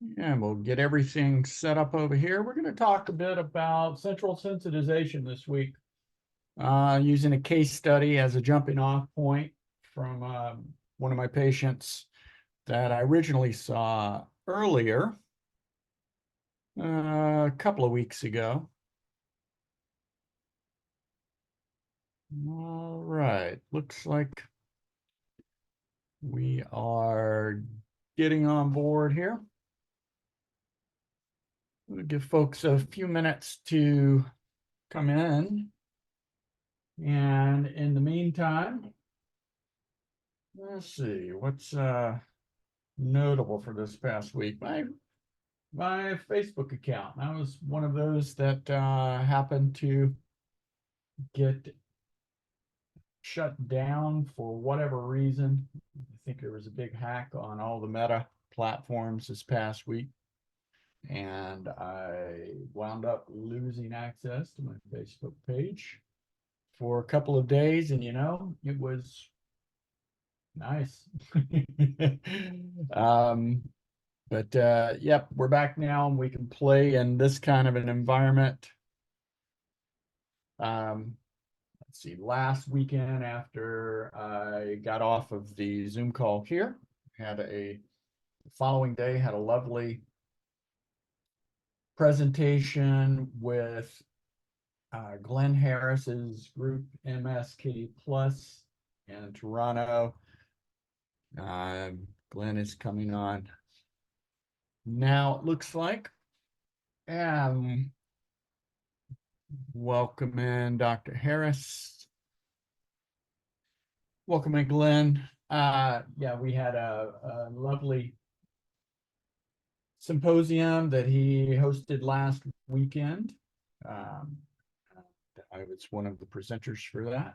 And we'll get everything set up over here. We're going to talk a bit about central sensitization this week, using a case study as a jumping off point from one of my patients that I originally saw earlier, a couple of weeks ago. All right, looks like we are getting on board here. We'll give folks a few minutes to come in. And in the meantime, let's see what's notable for this past week. My Facebook account. I was one of those that happened to get shut down for whatever reason. I think there was a big hack on all the Meta platforms this past week, and I wound up losing access to my Facebook page for a couple of days, and it was nice. But yep, we're back now and we can play in this kind of an environment. Let's see, last weekend after I got off of the Zoom call here, the following day had a lovely presentation with Glenn Harris's group MSK Plus in Toronto. Glenn is coming on now, it looks like. Welcome in Dr. Harris. Welcome in Glenn. Yeah, we had a lovely symposium that he hosted last weekend. I was one of the presenters for that.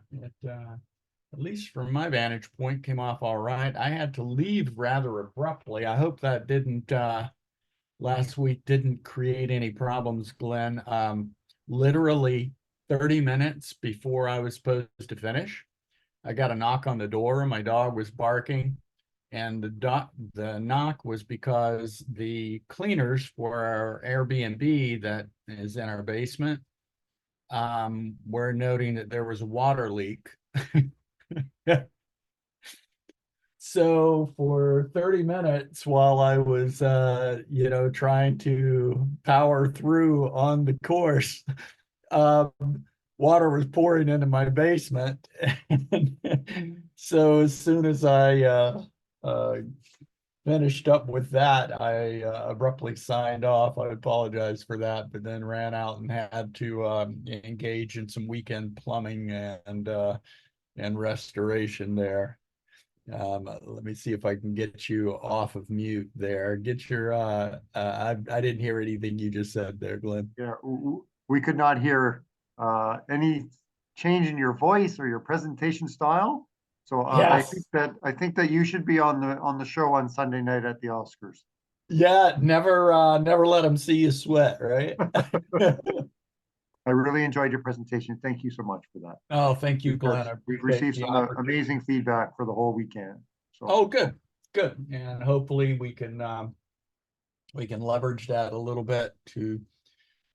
At least from my vantage point, came off all right. I had to leave rather abruptly. I hope that didn't last week didn't create any problems, Glenn. Literally 30 minutes before I was supposed to finish, I got a knock on the door. My dog was barking, and the knock was because the cleaners for our Airbnb that is in our basement were noting that there was a water leak. So for 30 minutes while I was, trying to power through on the course, water was pouring into my basement. So as soon as I finished up with that, I abruptly signed off. I apologize for that, but then ran out and had to engage in some weekend plumbing and restoration there. Let me see if I can get you off of mute there. Get your I didn't hear anything you just said there, Glenn. Yeah, we could not hear any change in your voice or your presentation style. So Yes. I think that you should be on the show on Sunday night at the Oscars. Yeah, never let them see you sweat, right? I really enjoyed your presentation. Thank you so much for that. Oh, thank you, Glenn. I We've appreciate received the some opportunity. amazing feedback for the whole weekend. So Oh, good, good. And hopefully we can leverage that a little bit to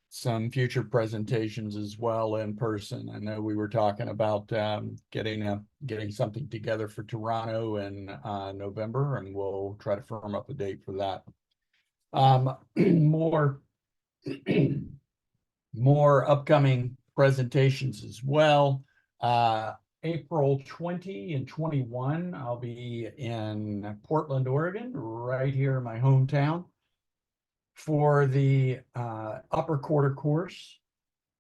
some future presentations as well in person. I know we were talking about getting something together for Toronto in November, and we'll try to firm up a date for that. More more upcoming presentations as well. April 20 and 21, I'll be in Portland, Oregon, right here in my hometown, for the upper quarter course,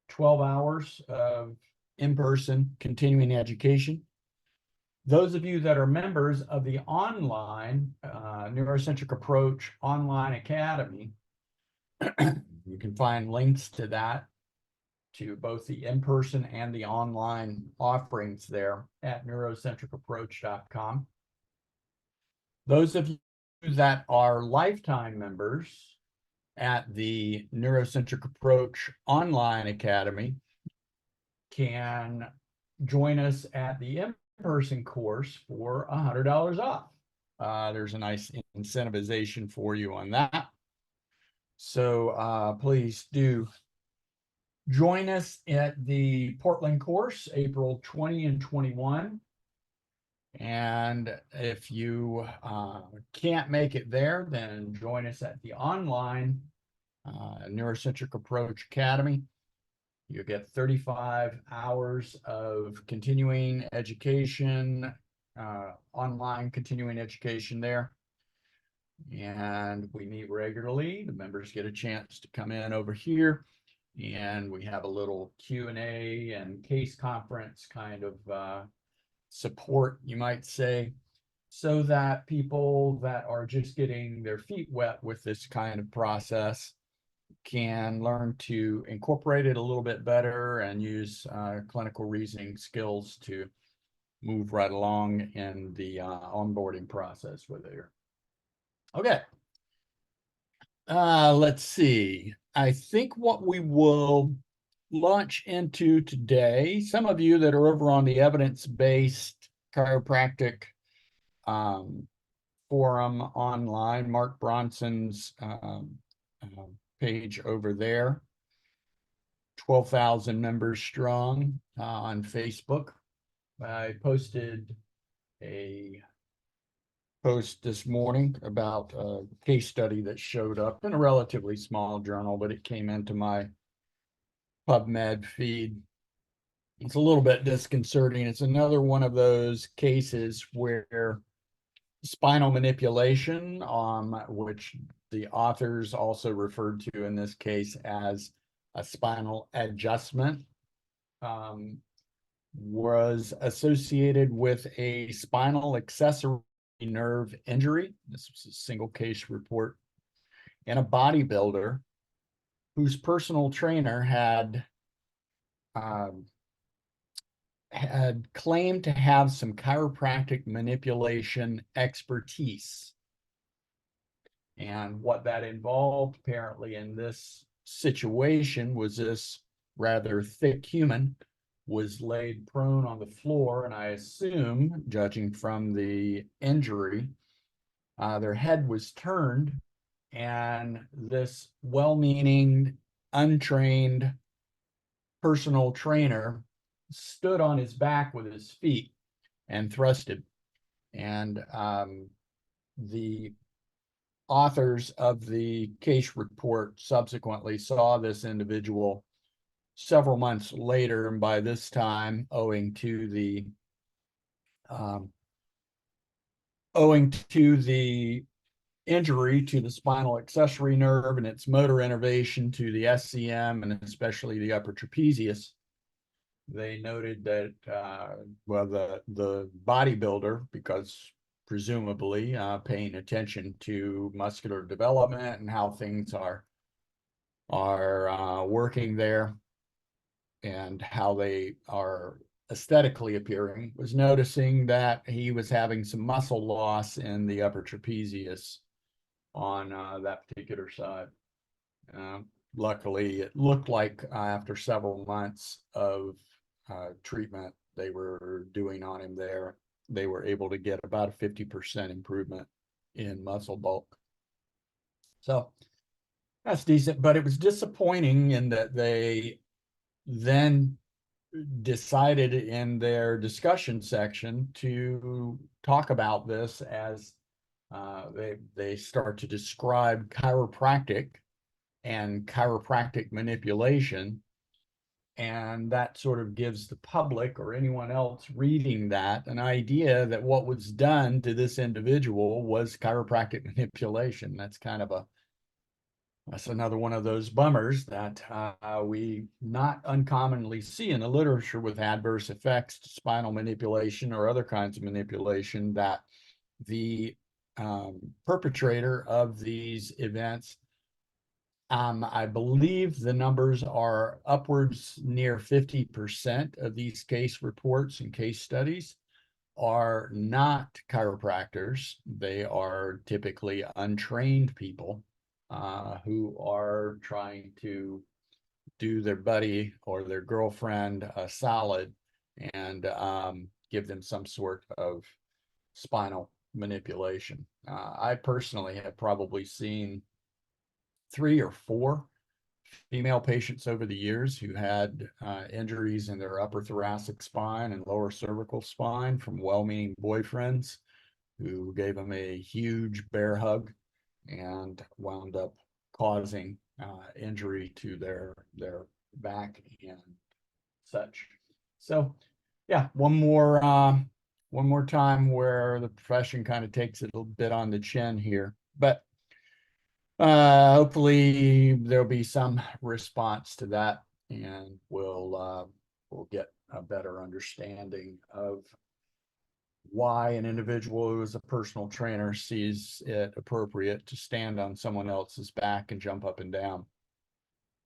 12 hours of in-person continuing education. Those of you that are members of the online NeuroCentric Approach Online Academy, you can find links to that, to both the in-person and the online offerings there at neurocentricapproach.com. Those of you that are lifetime members at the NeuroCentric Approach Online Academy can join us at the in-person course for $100 off. There's a nice incentivization for you on that. So please do join us at the Portland course, April 20 and 21. And if you can't make it there, then join us at the online NeuroCentric Approach Academy. You get 35 hours of continuing education, online continuing education there. And we meet regularly. The members get a chance to come in over here, and we have a little Q&A and case conference kind of support, you might say, so that people that are just getting their feet wet with this kind of process can learn to incorporate it a little bit better and use clinical reasoning skills to move right along in the onboarding process with it. Okay. Let's see. I think what we will launch into today, some of you that are over on the evidence-based chiropractic forum online, Mark Bronson's page over there, 12,000 members strong on Facebook. I posted a post this morning about a case study that showed up in a relatively small journal, but it came into my PubMed feed. It's a little bit disconcerting. It's another one of those cases where spinal manipulation, which the authors also referred to in this case as a spinal adjustment, was associated with a spinal accessory nerve injury. This was a single case report, and a bodybuilder whose personal trainer had claimed to have some chiropractic manipulation expertise. And what that involved, apparently, in this situation was this rather thick human was laid prone on the floor, and I assume, judging from the injury, their head was turned, and this well-meaning, untrained personal trainer stood on his back with his feet and thrusted. And the authors of the case report subsequently saw this individual several months later, and by this time, owing to the injury to the spinal accessory nerve and its motor innervation to the SCM and especially the upper trapezius, they noted that the bodybuilder, because presumably paying attention to muscular development and how things are working there and how they are aesthetically appearing, was noticing that he was having some muscle loss in the upper trapezius on that particular side. Luckily, it looked like after several months of treatment they were doing on him there, they were able to get about a 50% improvement in muscle bulk. So that's decent, but it was disappointing in that they then decided in their discussion section to talk about this as they start to describe chiropractic and chiropractic manipulation. And that sort of gives the public or anyone else reading that an idea that what was done to this individual was chiropractic manipulation. That's another one of those bummers that we not uncommonly see in the literature with adverse effects to spinal manipulation or other kinds of manipulation, that the perpetrator of these events, I believe the numbers are upwards near 50% of these case reports and case studies are not chiropractors. They are typically untrained people who are trying to do their buddy or their girlfriend a solid and give them some sort of spinal manipulation. I personally have probably seen 3 or 4 female patients over the years who had injuries in their upper thoracic spine and lower cervical spine from well-meaning boyfriends who gave them a huge bear hug and wound up causing injury to their back and such. So yeah, one more time where the profession kind of takes it a bit on the chin here, but hopefully there'll be some response to that, and we'll get a better understanding of why an individual who is a personal trainer sees it appropriate to stand on someone else's back and jump up and down.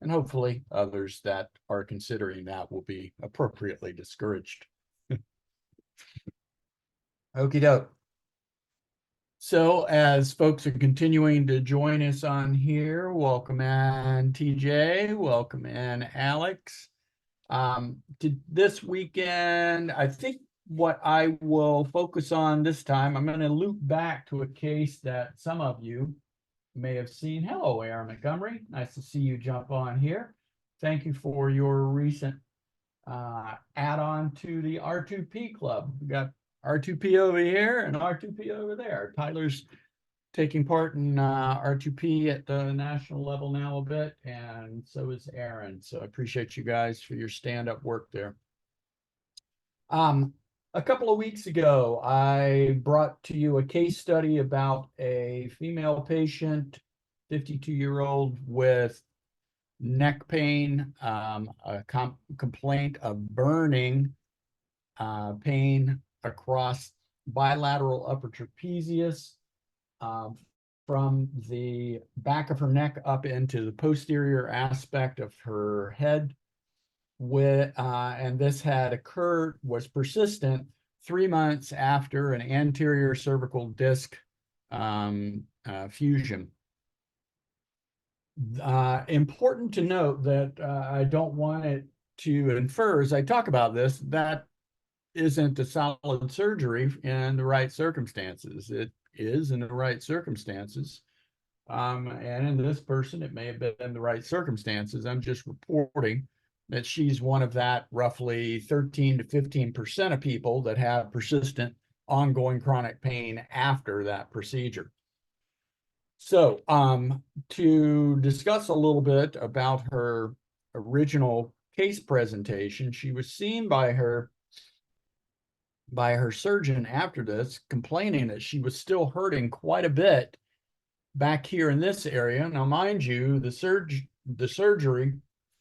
And hopefully others that are considering that will be appropriately discouraged. Okie doke. So as folks are continuing to join us on here, welcome in TJ, welcome in Alex. To this weekend, I think what I will focus on this time, I'm going to loop back to a case that some of you may have seen. Hello, Aaron Montgomery. Nice to see you jump on here. Thank you for your recent add-on to the R2P club. We got R2P over here and R2P over there. Tyler's taking part in R2P at the national level now a bit, and so is Aaron. So I appreciate you guys for your stand-up work there. A couple of weeks ago, I brought to you a case study about a female patient, 52-year-old with neck pain, a complaint of burning pain across bilateral upper trapezius from the back of her neck up into the posterior aspect of her head. And this had occurred, was persistent 3 months after an anterior cervical disc fusion. Important to note that I don't want it to infer as I talk about this, that isn't a solid surgery in the right circumstances. It is in the right circumstances. And in this person, it may have been in the right circumstances. I'm just reporting that she's one of that roughly 13 to 15% of people that have persistent ongoing chronic pain after that procedure. So to discuss a little bit about her original case presentation, she was seen by her surgeon after this, complaining that she was still hurting quite a bit back here in this area. Now, mind you, the surgery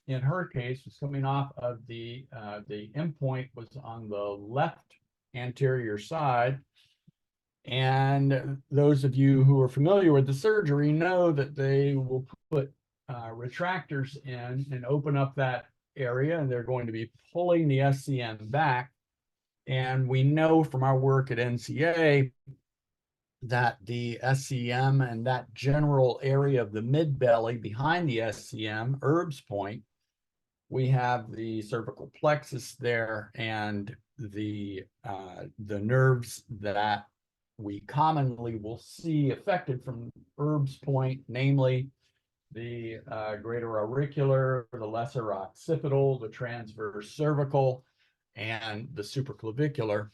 in her case was coming off of the endpoint was on the left anterior side. And those of you who are familiar with the surgery know that they will put retractors in and open up that area, and they're going to be pulling the SCM back. And we know from our work at NCA that the SCM and that general area of the mid belly behind the SCM, Erb's point, we have the cervical plexus there and the nerves that we commonly will see affected from Erb's point, namely the greater auricular, the lesser occipital, the transverse cervical, and the supraclavicular,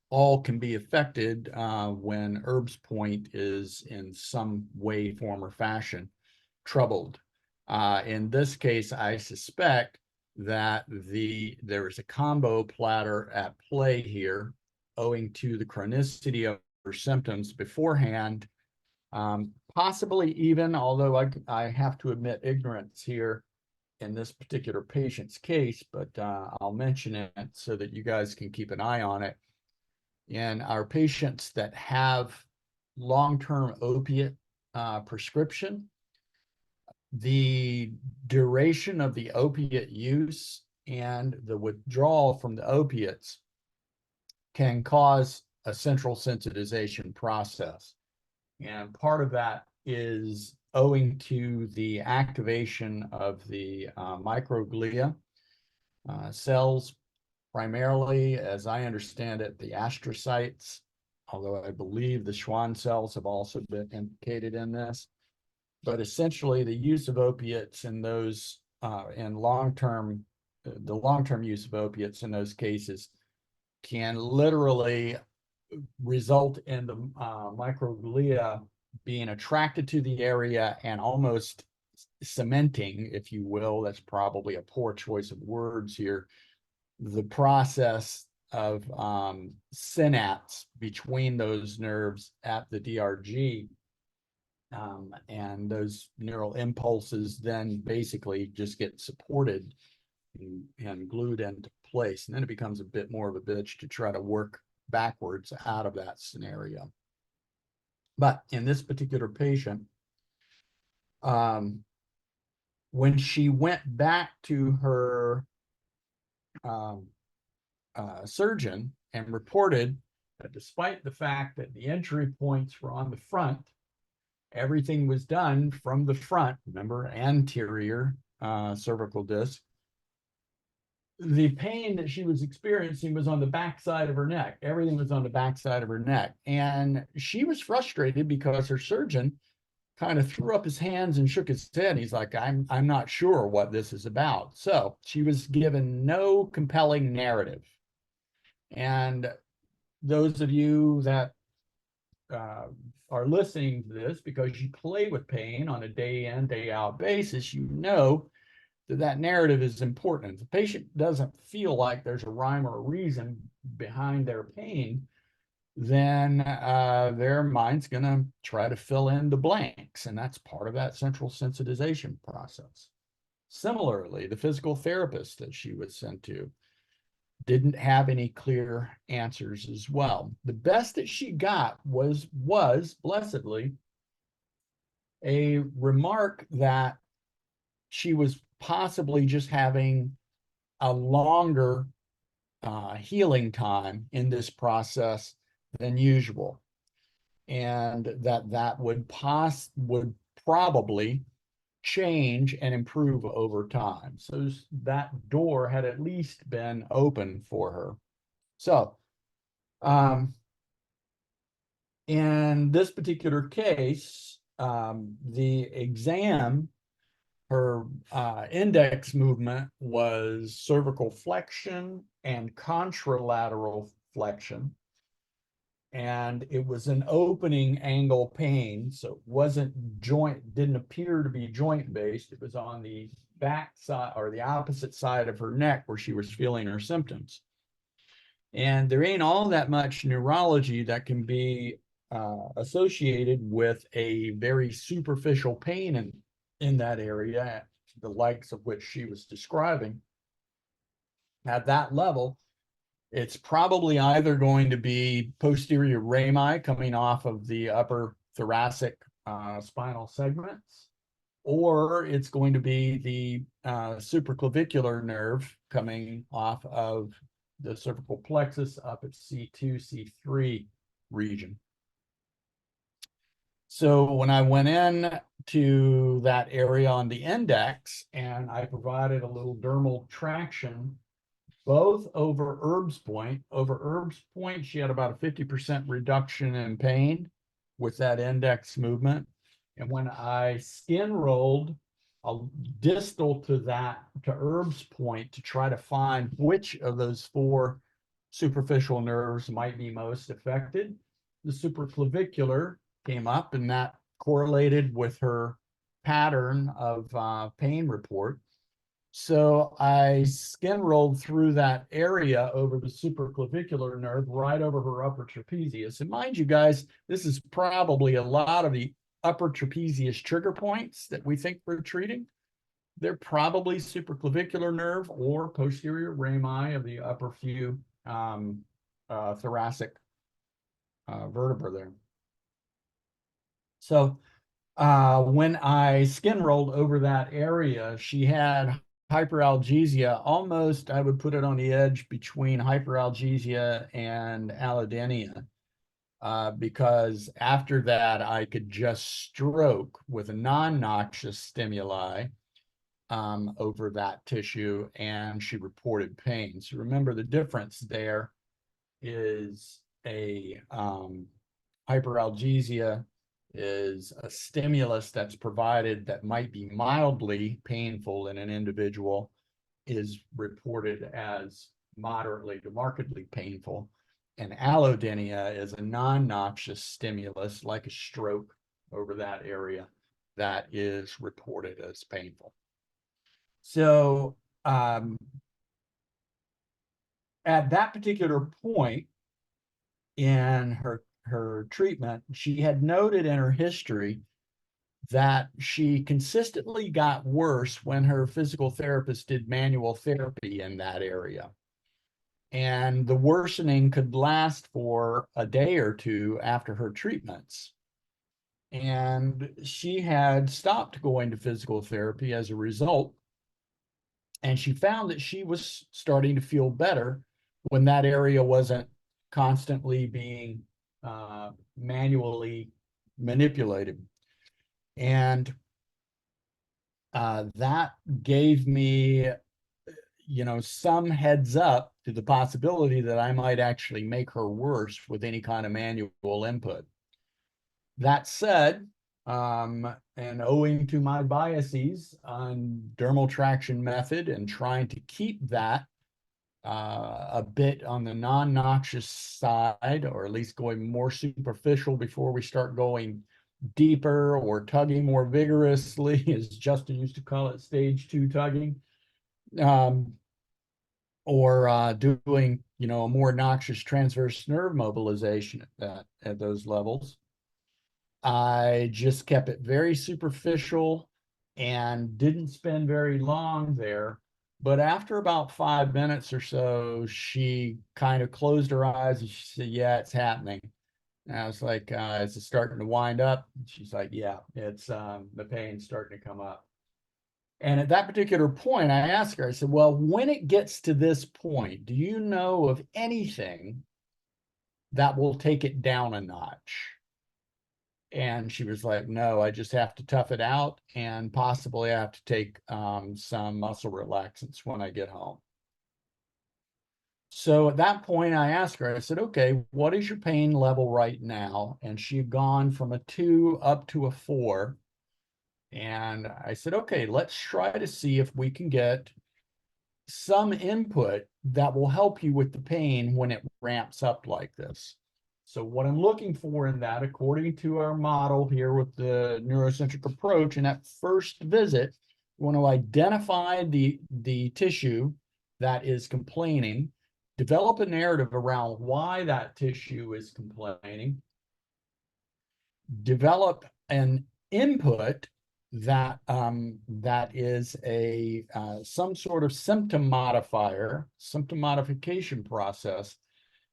all can be affected when Erb's point is in some way, form, or fashion troubled. In this case, I suspect that there is a combo platter at play here, owing to the chronicity of her symptoms beforehand, possibly even, although I have to admit ignorance here in this particular patient's case, but I'll mention it so that you guys can keep an eye on it. In our patients that have long-term opiate prescription, the duration of the opiate use and the withdrawal from the opiates can cause a central sensitization process. And part of that is owing to the activation of the microglia cells, primarily, as I understand it, the astrocytes, although I believe the Schwann cells have also been implicated in this. but essentially the use of opiates in those in long-term, the long-term use of opiates in those cases can literally result in the microglia being attracted to the area and almost cementing, if you will. That's probably a poor choice of words here. The process of synapse between those nerves at the DRG, and those neural impulses then basically just get supported and glued into place. And then it becomes a bit more of a bitch to try to work backwards out of that scenario. But in this particular patient, when she went back to her surgeon and reported that despite the fact that the entry points were on the front, everything was done from the front, remember, anterior cervical disc, the pain that she was experiencing was on the back side of her neck. Everything was on the back side of her neck. And she was frustrated because her surgeon kind of threw up his hands and shook his head. He's like, I'm not sure what this is about. So she was given no compelling narrative. And those of you that are listening to this because you play with pain on a day in, day out basis, you know that narrative is important. If the patient doesn't feel like there's a rhyme or a reason behind their pain, then their mind's going to try to fill in the blanks, and that's part of that central sensitization process. Similarly, the physical therapist that she was sent to didn't have any clear answers as well. The best that she got was blessedly a remark that she was possibly just having a longer healing time in this process than usual, and that would probably change and improve over time. So that door had at least been open for her. So in this particular case, the exam, her index movement was cervical flexion and contralateral flexion. And it was an opening angle pain. So it wasn't didn't appear to be joint based. It was on the back side or the opposite side of her neck where she was feeling her symptoms. And there ain't all that much neurology that can be associated with a very superficial pain in that area, the likes of which she was describing. At that level, it's probably either going to be posterior rami coming off of the upper thoracic spinal segments, or it's going to be the supraclavicular nerve coming off of the cervical plexus up at C2, C3 region. So when I went in to that area on the index and I provided a little dermal traction, both over Erb's point. Over Erb's point, she had about a 50% reduction in pain with that index movement. And when I skin rolled a distal to Erb's point to try to find which of those four superficial nerves might be most affected, the supraclavicular came up, and that correlated with her pattern of pain report. So I skin rolled through that area over the supraclavicular nerve, right over her upper trapezius. And mind you guys, this is probably a lot of the upper trapezius trigger points that we think we're treating. They're probably supraclavicular nerve or posterior rami of the upper few thoracic vertebra there. So when I skin rolled over that area, she had hyperalgesia, almost, I would put it on the edge between hyperalgesia and allodynia, because after that, I could just stroke with a non-noxious stimuli over that tissue, and she reported pain. So remember, the difference there is a hyperalgesia is a stimulus that's provided that might be mildly painful in an individual is reported as moderately to markedly painful. And allodynia is a non-noxious stimulus like a stroke over that area that is reported as painful. So at that particular point in her treatment, she had noted in her history that she consistently got worse when her physical therapist did manual therapy in that area. And the worsening could last for a day or two after her treatments. And she had stopped going to physical therapy as a result. And she found that she was starting to feel better when that area wasn't constantly being manually manipulated. And that gave me, some heads up to the possibility that I might actually make her worse with any kind of manual input. That said, and owing to my biases on dermal traction method and trying to keep that a bit on the non-noxious side, or at least going more superficial before we start going deeper or tugging more vigorously, as Justin used to call it, stage 2 tugging, or doing, a more noxious transverse nerve mobilization at those levels. I just kept it very superficial and didn't spend very long there. But after about 5 minutes or so, she kind of closed her eyes and she said, "Yeah, it's happening." And I was like, "Is it starting to wind up?" And she's like, "Yeah, it's the pain's starting to come up." And at that particular point, I asked her, I said, "Well, when it gets to this point, do you know of anything that will take it down a notch?" And she was like, "No, I just have to tough it out, and possibly I have to take some muscle relaxants when I get home." So at that point, I asked her, I said, "Okay, what is your pain level right now?" And she had gone from a 2 up to a 4. And I said, "Okay, let's try to see if we can get some input that will help you with the pain when it ramps up like this." So what I'm looking for in that, according to our model here with the neurocentric approach, in that first visit, we want to identify the tissue that is complaining, develop a narrative around why that tissue is complaining, develop an input that is a some sort of symptom modification process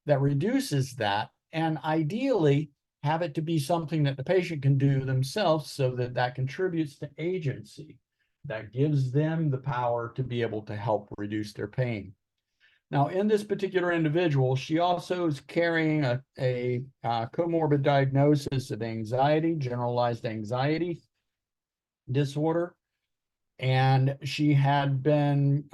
that reduces that, and ideally have it to be something that the patient can do themselves, so that that contributes to agency, that gives them the power to be able to help reduce their pain. Now, in this particular individual, she also is carrying a comorbid diagnosis of anxiety, generalized anxiety disorder. And she had been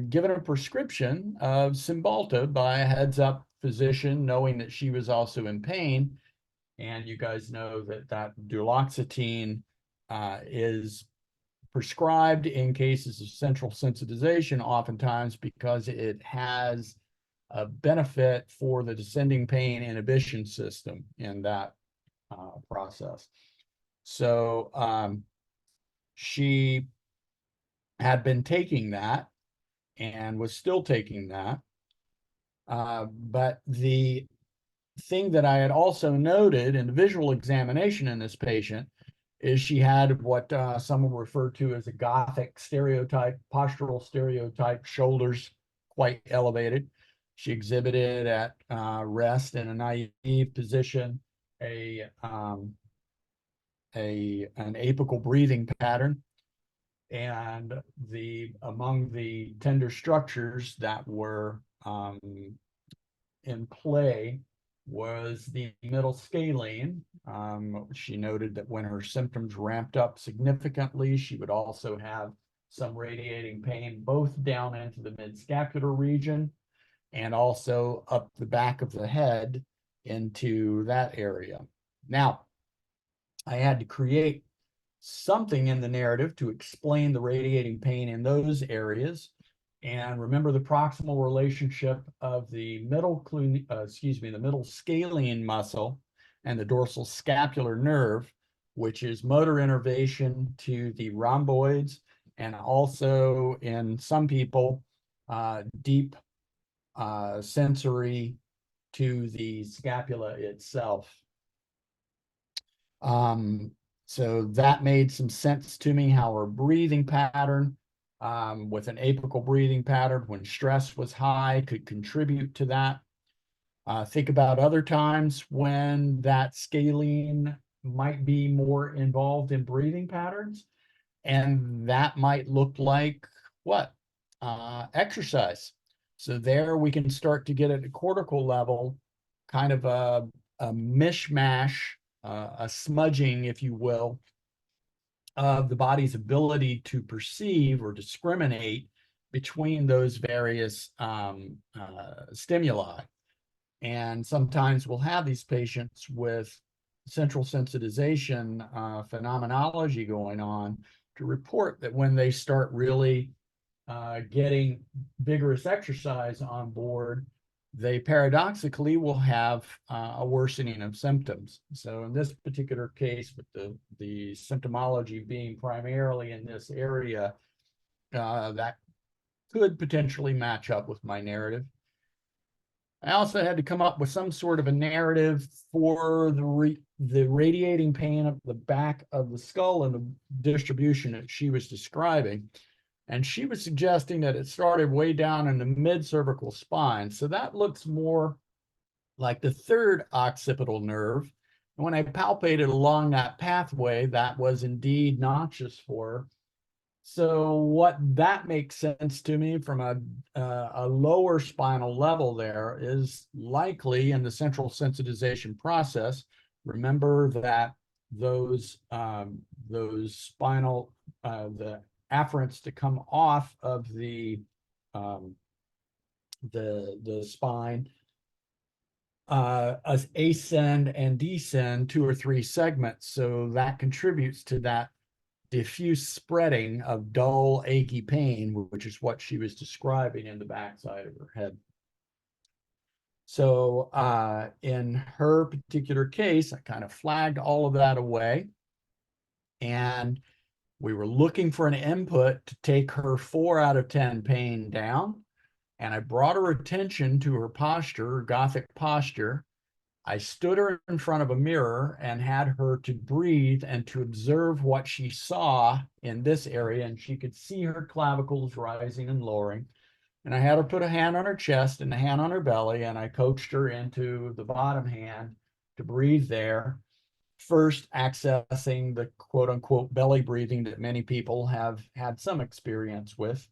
given a prescription of Cymbalta by a heads-up physician, knowing that she was also in pain. And you guys know that duloxetine is prescribed in cases of central sensitization, oftentimes because it has a benefit for the descending pain inhibition system in that process. So she had been taking that and was still taking that. But the thing that I had also noted in the visual examination in this patient is she had what some will refer to as a Gothic stereotype, postural stereotype, shoulders quite elevated. She exhibited at rest in a naive position an apical breathing pattern. And among the tender structures that were in play was the middle scalene. She noted that when her symptoms ramped up significantly, she would also have some radiating pain, both down into the mid-scapular region and also up the back of the head into that area. Now, I had to create something in the narrative to explain the radiating pain in those areas. And remember the proximal relationship of the the middle scalene muscle and the dorsal scapular nerve, which is motor innervation to the rhomboids, and also in some people, deep sensory to the scapula itself. So that made some sense to me, how her breathing pattern, with an apical breathing pattern when stress was high, could contribute to that. Think about other times when that scalene might be more involved in breathing patterns, and that might look like what? Exercise. So there we can start to get at the cortical level, kind of a mishmash, a smudging, if you will, of the body's ability to perceive or discriminate between those various stimuli. And sometimes we'll have these patients with central sensitization phenomenology going on to report that when they start really getting vigorous exercise on board, they paradoxically will have a worsening of symptoms. So in this particular case, with the symptomology being primarily in this area, that could potentially match up with my narrative. I also had to come up with some sort of a narrative for the radiating pain of the back of the skull and the distribution that she was describing. And she was suggesting that it started way down in the mid-cervical spine. So that looks more like the third occipital nerve. And when I palpated along that pathway, that was indeed noxious for her. So what that makes sense to me from a lower spinal level there is likely in the central sensitization process. Remember that those spinal, the afferents to come off of the spine, ascend and descend 2 or 3 segments. So that contributes to that diffuse spreading of dull, achy pain, which is what she was describing in the backside of her head. So in her particular case, I kind of flagged all of that away. And we were looking for an input to take her 4 out of 10 pain down. And I brought her attention to her posture, her Gothic posture. I stood her in front of a mirror and had her to breathe and to observe what she saw in this area. And she could see her clavicles rising and lowering. And I had her put a hand on her chest and a hand on her belly. And I coached her into the bottom hand to breathe there. First accessing the quote unquote belly breathing that many people have had some experience with,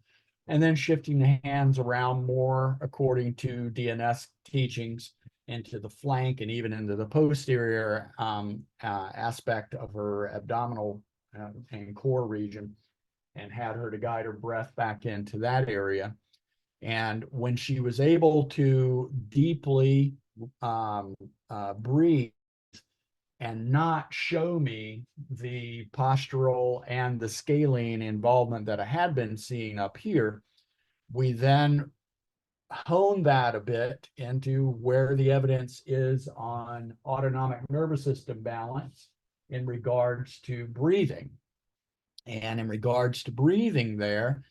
and then shifting the hands around more according to DNS teachings into the flank and even into the posterior aspect of her abdominal and core region, and had her to guide her breath back into that area. And when she was able to deeply breathe and not show me the postural and the scalene involvement that I had been seeing up here, we then hone that a bit into where the evidence is on autonomic nervous system balance in regards to breathing. And in regards to breathing there,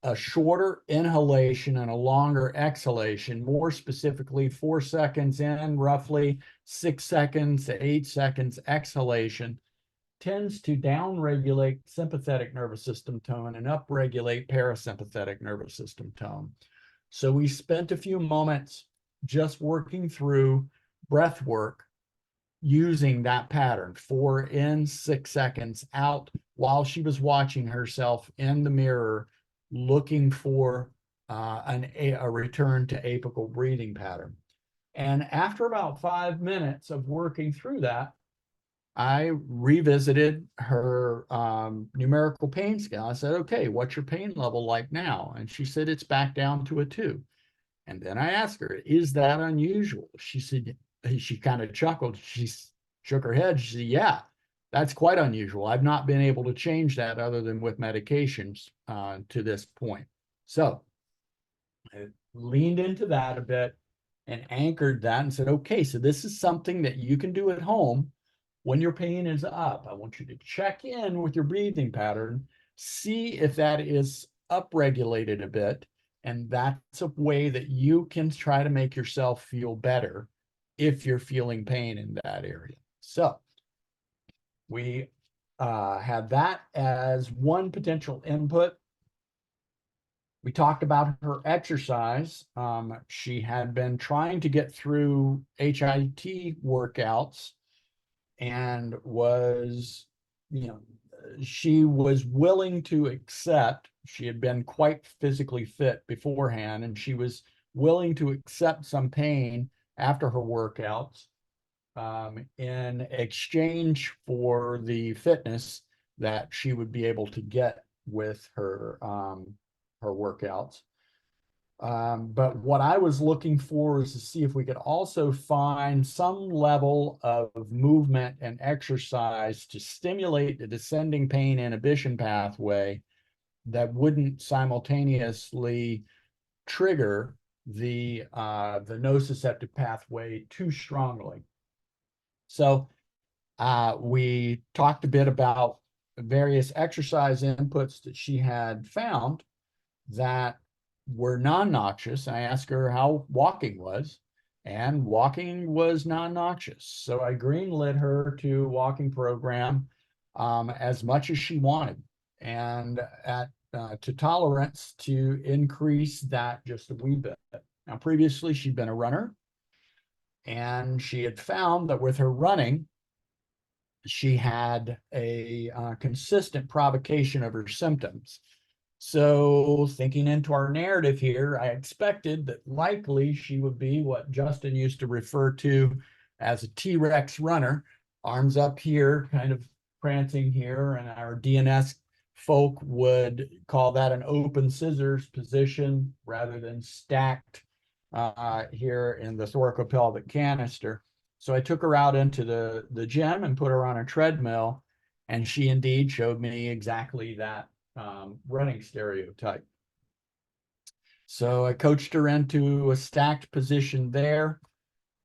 a shorter inhalation and a longer exhalation, more specifically 4 seconds in, roughly 6 seconds to 8 seconds exhalation, tends to downregulate sympathetic nervous system tone and upregulate parasympathetic nervous system tone. So we spent a few moments just working through breath work using that pattern, 4 in, 6 seconds out, while she was watching herself in the mirror, looking for a return to apical breathing pattern. And after about 5 minutes of working through that, I revisited her numerical pain scale. I said, okay, what's your pain level like now? And she said, it's back down to a 2. And then I asked her, is that unusual? She said, she kind of chuckled. shook her head. She said, yeah, that's quite unusual. I've not been able to change that other than with medications to this point. So I leaned into that a bit and anchored that and said, okay, so this is something that you can do at home when your pain is up. I want you to check in with your breathing pattern, see if that is upregulated a bit. And that's a way that you can try to make yourself feel better if you're feeling pain in that area. So we had that as one potential input. We talked about her exercise. She had been trying to get through HIIT workouts and was, she was willing to accept, she had been quite physically fit beforehand, and she was willing to accept some pain after her workouts in exchange for the fitness that she would be able to get with her workouts. But what I was looking for is to see if we could also find some level of movement and exercise to stimulate the descending pain inhibition pathway that wouldn't simultaneously trigger the nociceptive pathway too strongly. So we talked a bit about various exercise inputs that she had found that were non-noxious. I asked her how walking was, and walking was non-noxious. So I greenlit her to a walking program as much as she wanted, and to tolerance to increase that just a wee bit. Now, previously she'd been a runner, and she had found that with her running, she had a consistent provocation of her symptoms. So thinking into our narrative here, I expected that likely she would be what Justin used to refer to as a T-Rex runner, arms up here, kind of prancing here, and our DNS folk would call that an open scissors position rather than stacked here in the thoracopelvic canister. So I took her out into the gym and put her on a treadmill, and she indeed showed me exactly that running stereotype. So I coached her into a stacked position there,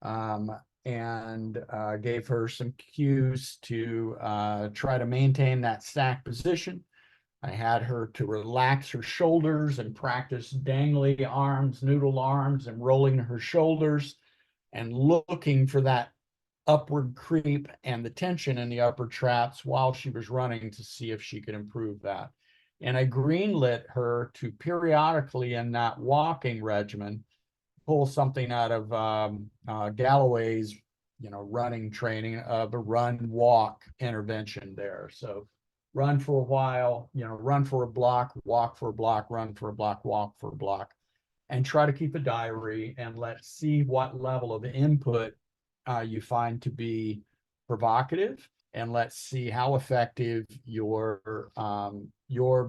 and gave her some cues to try to maintain that stacked position. I had her to relax her shoulders and practice dangly arms, noodle arms, and rolling her shoulders and looking for that upward creep and the tension in the upper traps while she was running to see if she could improve that. And I greenlit her to periodically in that walking regimen pull something out of Galloway's, running training of a run walk intervention there. So run for a while, run for a block, walk for a block, run for a block, walk for a block, and try to keep a diary and let's see what level of input you find to be provocative, and let's see how effective your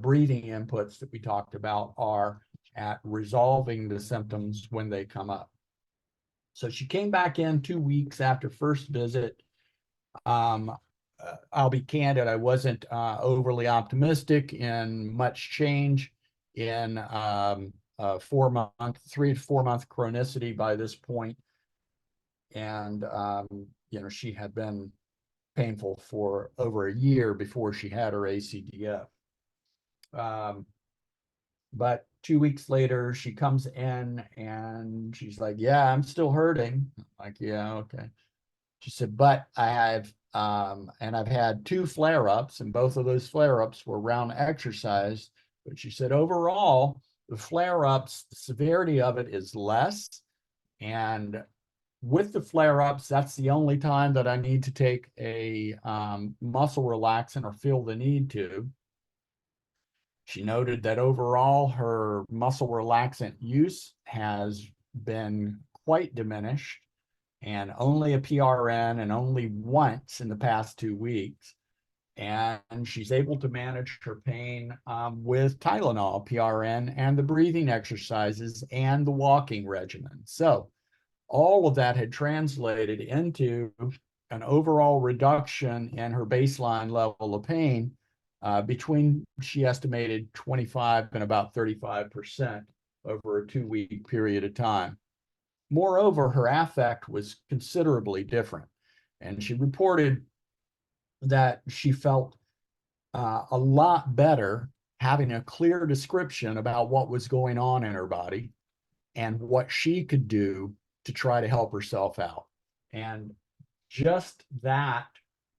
breathing inputs that we talked about are at resolving the symptoms when they come up. So she came back in 2 weeks after first visit. I'll be candid, I wasn't overly optimistic in much change in 3 to 4 month chronicity by this point. And, she had been painful for over a year before she had her ACDF. But 2 weeks later, she comes in and she's like, yeah, I'm still hurting. I'm like, yeah, okay. She said, but I've had 2 flare-ups, and both of those flare-ups were around exercise. But she said, overall, the flare-ups, the severity of it is less. And with the flare-ups, that's the only time that I need to take a muscle relaxant or feel the need to. She noted that overall her muscle relaxant use has been quite diminished, and only a PRN and only once in the past 2 weeks. And she's able to manage her pain with Tylenol, PRN, and the breathing exercises and the walking regimen. So all of that had translated into an overall reduction in her baseline level of pain between, she estimated, 25 and about 35% over a 2-week period of time. Moreover, her affect was considerably different. And she reported that she felt a lot better having a clear description about what was going on in her body and what she could do to try to help herself out. And just that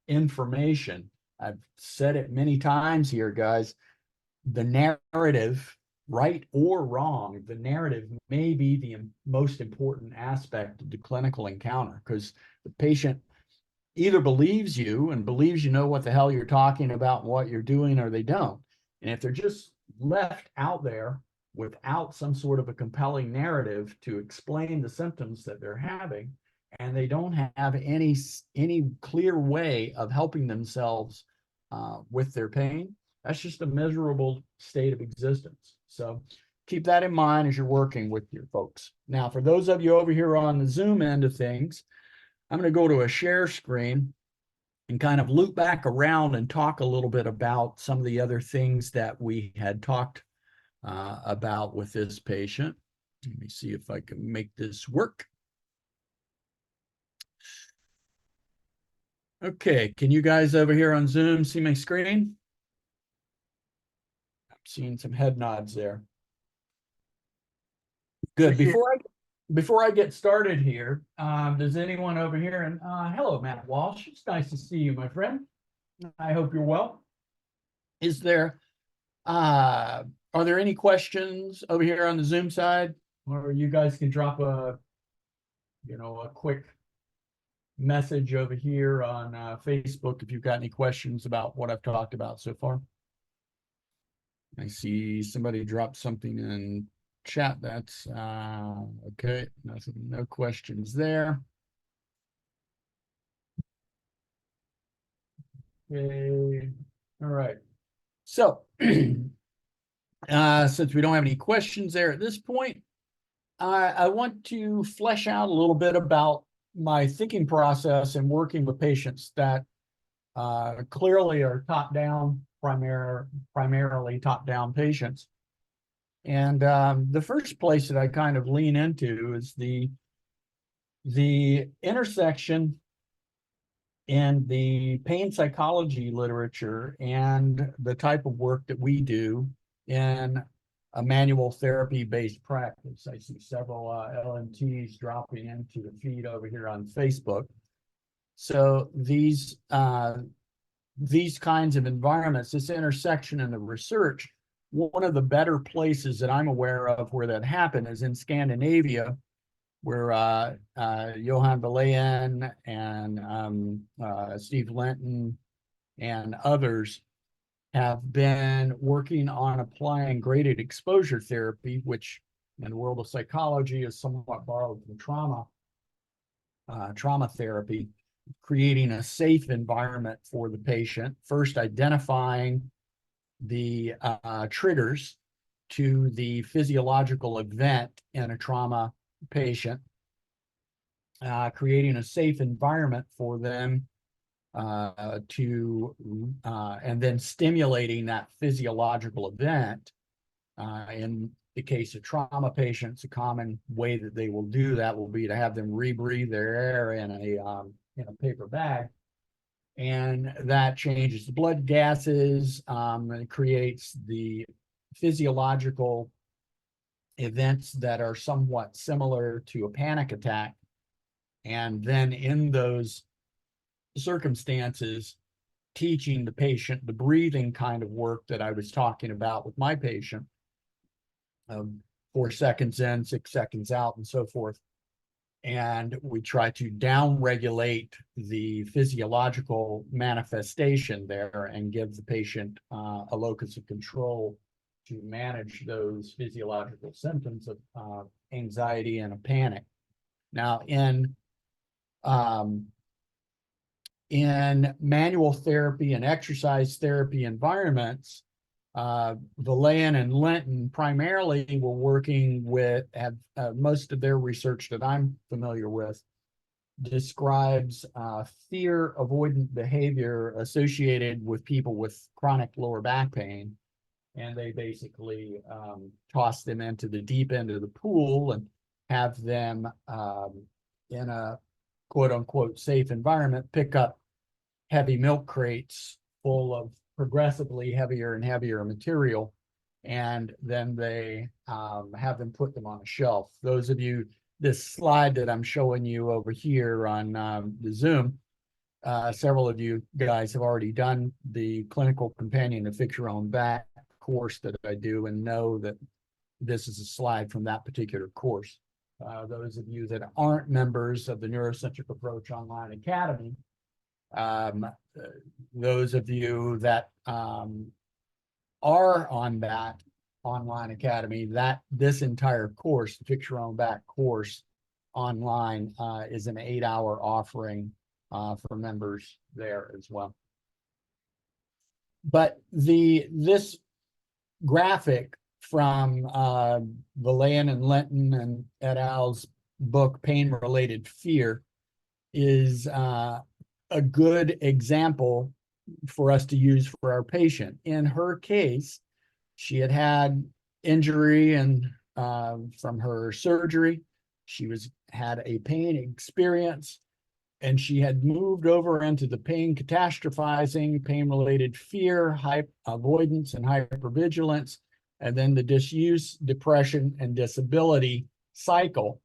information, I've said it many times here, guys, the narrative, right or wrong, the narrative may be the most important aspect of the clinical encounter, because the patient either believes you and believes you know what the hell you're talking about and what you're doing, or they don't. And if they're just left out there without some sort of a compelling narrative to explain the symptoms that they're having, and they don't have any clear way of helping themselves with their pain, that's just a miserable state of existence. So keep that in mind as you're working with your folks. Now, for those of you over here on the Zoom end of things, I'm going to go to a share screen and kind of loop back around and talk a little bit about some of the other things that we had talked about with this patient. Let me see if I can make this work. Okay, can you guys over here on Zoom see my screen? I'm seeing some head nods there. Good. Before I get started here, does anyone over here, and hello, Matt Walsh. It's nice to see you, my friend. I hope you're well. Is there, are there any questions over here on the Zoom side? Or you guys can drop a quick message over here on Facebook if you've got any questions about what I've talked about so far. I see somebody dropped something in chat. That's okay. No questions there. Okay. All right. So since we don't have any questions there at this point, I want to flesh out a little bit about my thinking process in working with patients that clearly are top-down, primarily top-down patients. And the first place that I kind of lean into is the intersection in the pain psychology literature and the type of work that we do in a manual therapy-based practice. I see several LMTs dropping into the feed over here on Facebook. So these kinds of environments, this intersection in the research, one of the better places that I'm aware of where that happened is in Scandinavia, where Johan Valayan and Steve Linton and others have been working on applying graded exposure therapy, which in the world of psychology is somewhat borrowed from trauma therapy, creating a safe environment for the patient, first identifying the triggers to the physiological event in a trauma patient, creating a safe environment for them and then stimulating that physiological event. In the case of trauma patients, a common way that they will do that will be to have them rebreathe their air in a paper bag. And that changes the blood gases, and it creates the physiological events that are somewhat similar to a panic attack. And then in those circumstances, teaching the patient the breathing kind of work that I was talking about with my patient, 4 seconds in, 6 seconds out, and so forth. And we try to down-regulate the physiological manifestation there and give the patient a locus of control to manage those physiological symptoms of anxiety and a panic. Now, in manual therapy and exercise therapy environments, Valayan and Linton primarily were working with, most of their research that I'm familiar with describes fear avoidant behavior associated with people with chronic lower back pain. And they basically toss them into the deep end of the pool and have them in a quote unquote safe environment pick up heavy milk crates full of progressively heavier and heavier material. And then they have them put them on a shelf. Those of you, this slide that I'm showing you over here on the Zoom, several of you guys have already done the clinical companion to fix your own back course that I do and know that this is a slide from that particular course. Those of you that aren't members of the NeuroCentric Approach Online Academy, those of you that are on that online academy, that this entire course, Fix Your Own Back course online, is an 8-hour offering for members there as well. But this graphic from Valayan and Linton and et al.'s book, Pain-Related Fear, is a good example for us to use for our patient. In her case, she had had injury and from her surgery. She had a pain experience, and she had moved over into the pain catastrophizing, pain-related fear, avoidance, and hypervigilance, and then the disuse, depression, and disability cycle.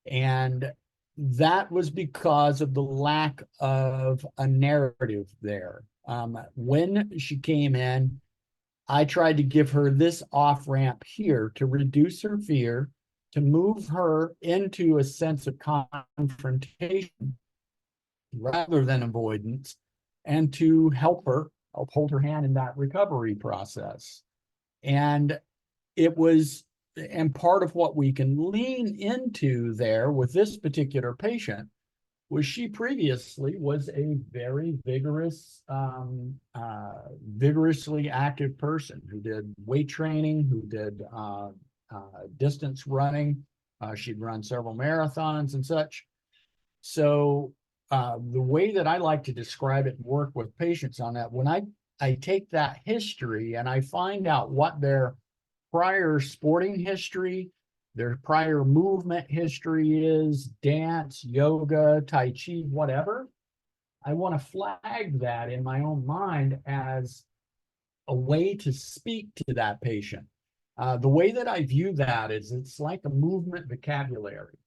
And that was because of the lack of a narrative there. When she came in, I tried to give her this off-ramp here to reduce her fear, to move her into a sense of confrontation rather than avoidance, and to help hold her hand in that recovery process. And part of what we can lean into there with this particular patient was she previously was a very vigorous, vigorously active person who did weight training, who did distance running. She'd run several marathons and such. So the way that I like to describe it and work with patients on that, when I take that history and I find out what their prior sporting history, their prior movement history is, dance, yoga, Tai Chi, whatever, I want to flag that in my own mind as a way to speak to that patient. The way that I view that is it's like a movement vocabulary.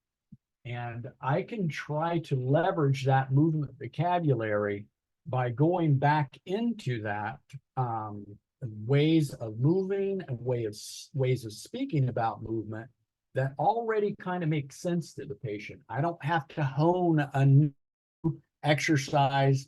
And I can try to leverage that movement vocabulary by going back into that ways of moving and ways of speaking about movement that already kind of make sense to the patient. I don't have to hone a new exercise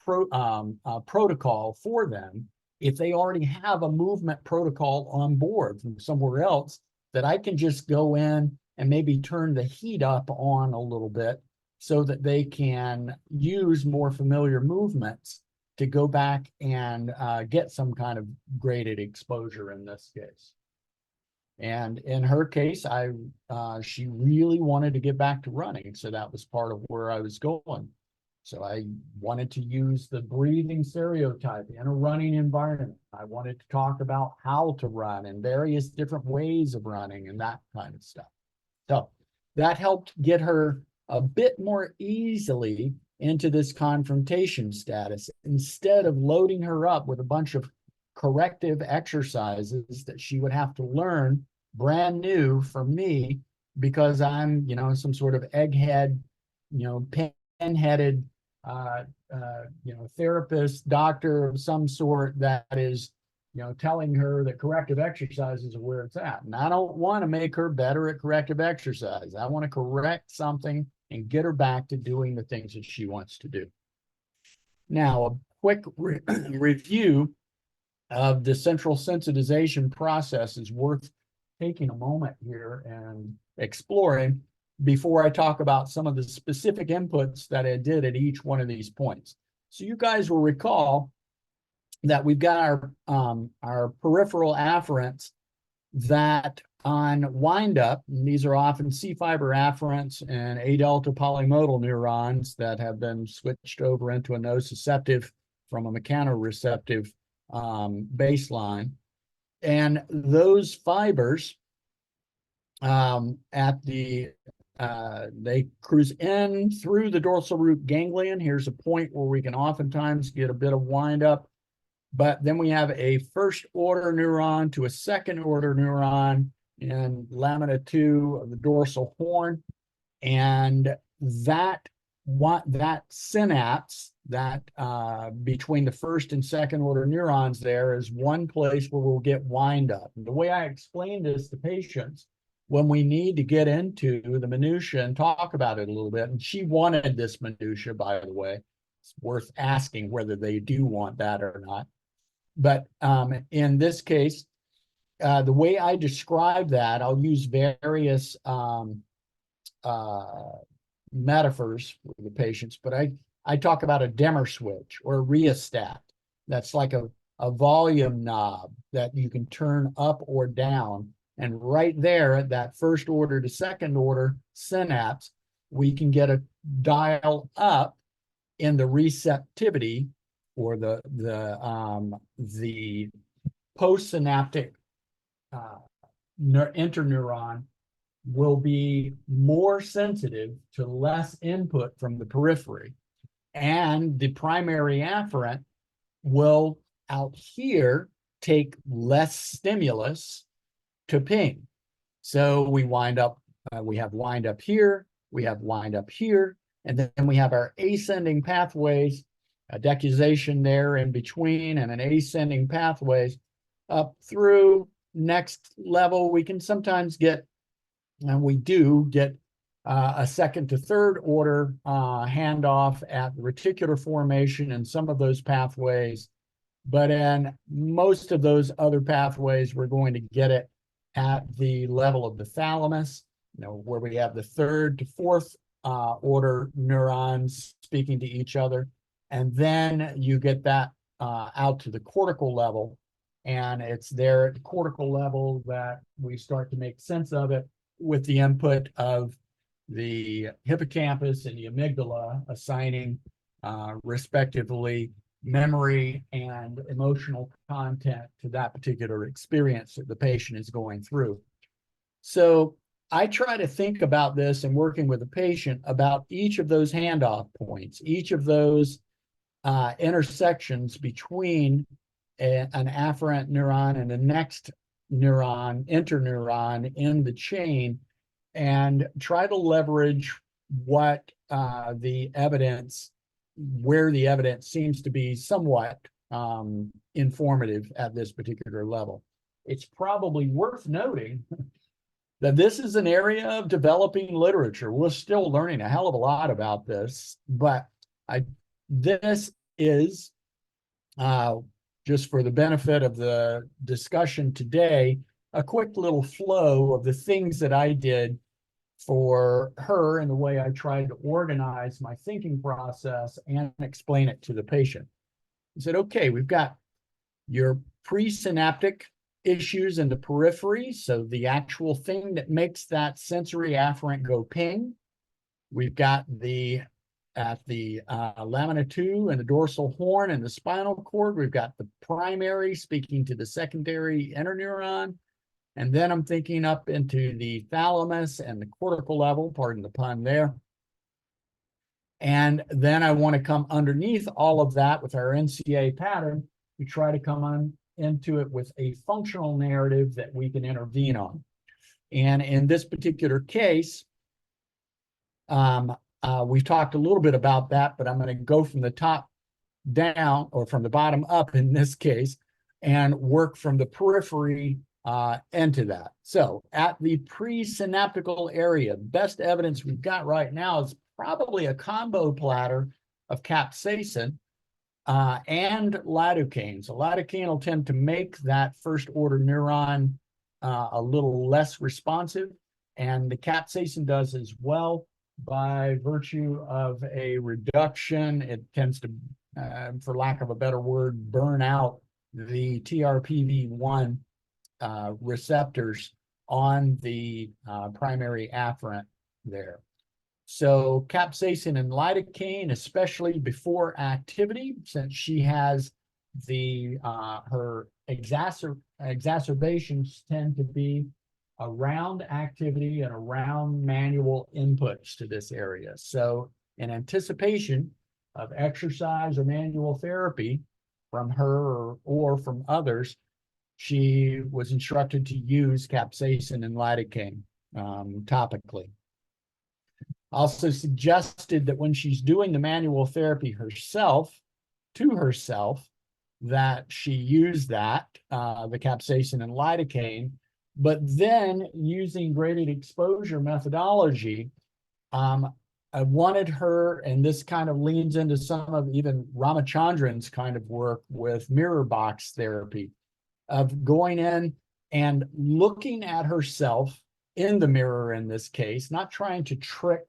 protocol for them if they already have a movement protocol on board from somewhere else that I can just go in and maybe turn the heat up on a little bit so that they can use more familiar movements to go back and get some kind of graded exposure in this case. And in her case, she really wanted to get back to running. So that was part of where I was going. So I wanted to use the breathing stereotype in a running environment. I wanted to talk about how to run and various different ways of running and that kind of stuff. So that helped get her a bit more easily into this confrontation status instead of loading her up with a bunch of corrective exercises that she would have to learn brand new for me because I'm, some sort of egghead, pin-headed, therapist, doctor of some sort that is, telling her that corrective exercises are where it's at. And I don't want to make her better at corrective exercise. I want to correct something and get her back to doing the things that she wants to do. Now, a quick review of the central sensitization process is worth taking a moment here and exploring before I talk about some of the specific inputs that I did at each one of these points. So you guys will recall that we've got our peripheral afferents that on windup, and these are often C fiber afferents and A delta polymodal neurons that have been switched over into a nociceptive from a mechanoreceptive baseline. And those fibers they cruise in through the dorsal root ganglion. Here's a point where we can oftentimes get a bit of windup, but then we have a first order neuron to a second order neuron in lamina 2 of the dorsal horn. And that synapse that between the first and second order neurons there is one place where we'll get wind up. And the way I explain this to patients when we need to get into the minutia and talk about it a little bit, and she wanted this minutia, by the way, it's worth asking whether they do want that or not. But in this case, the way I describe that, I'll use various metaphors for the patients, but I talk about a dimmer switch or a rheostat. That's like a volume knob that you can turn up or down. And right there at that first order to second order synapse, we can get a dial up in the receptivity or the postsynaptic interneuron will be more sensitive to less input from the periphery. And the primary afferent will out here take less stimulus to ping. So we wind up, we have wind up here, we have wind up here, and then we have our ascending pathways, a decusation there in between, and an ascending pathways up through. Next level, we can sometimes get, and we do get a second to third order handoff at the reticular formation in some of those pathways. But in most of those other pathways, we're going to get it at the level of the thalamus, where we have the third to fourth order neurons speaking to each other. And then you get that out to the cortical level. And it's there at the cortical level that we start to make sense of it with the input of the hippocampus and the amygdala assigning respectively memory and emotional content to that particular experience that the patient is going through. So I try to think about this and working with the patient about each of those handoff points, each of those intersections between an afferent neuron and the next neuron, interneuron in the chain, and try to leverage what the evidence, where the evidence seems to be somewhat informative at this particular level. It's probably worth noting that this is an area of developing literature. We're still learning a hell of a lot about this, but this is just for the benefit of the discussion today, a quick little flow of the things that I did for her and the way I tried to organize my thinking process and explain it to the patient. I said, okay, we've got your presynaptic issues in the periphery, so the actual thing that makes that sensory afferent go ping. We've got at the lamina 2 and the dorsal horn and the spinal cord, we've got the primary speaking to the secondary interneuron. And then I'm thinking up into the thalamus and the cortical level, pardon the pun there. And then I want to come underneath all of that with our NCA pattern to try to come on into it with a functional narrative that we can intervene on. And in this particular case, we've talked a little bit about that, but I'm going to go from the top down, or from the bottom up in this case, and work from the periphery into that. So at the presynaptical area, best evidence we've got right now is probably a combo platter of capsaicin and lidocaine. So lidocaine will tend to make that first order neuron a little less responsive, and the capsaicin does as well by virtue of a reduction. It tends to, for lack of a better word, burn out the TRPV1 receptors on the primary afferent there. So capsaicin and lidocaine, especially before activity, since she has the her exacerbations tend to be around activity and around manual inputs to this area. So in anticipation of exercise or manual therapy from her or from others, she was instructed to use capsaicin and lidocaine topically. Also suggested that when she's doing the manual therapy herself, to herself, that she use that, the capsaicin and lidocaine, but then using graded exposure methodology, I wanted her, and this kind of leans into some of even Ramachandran's kind of work with mirror box therapy, of going in and looking at herself in the mirror in this case, not trying to trick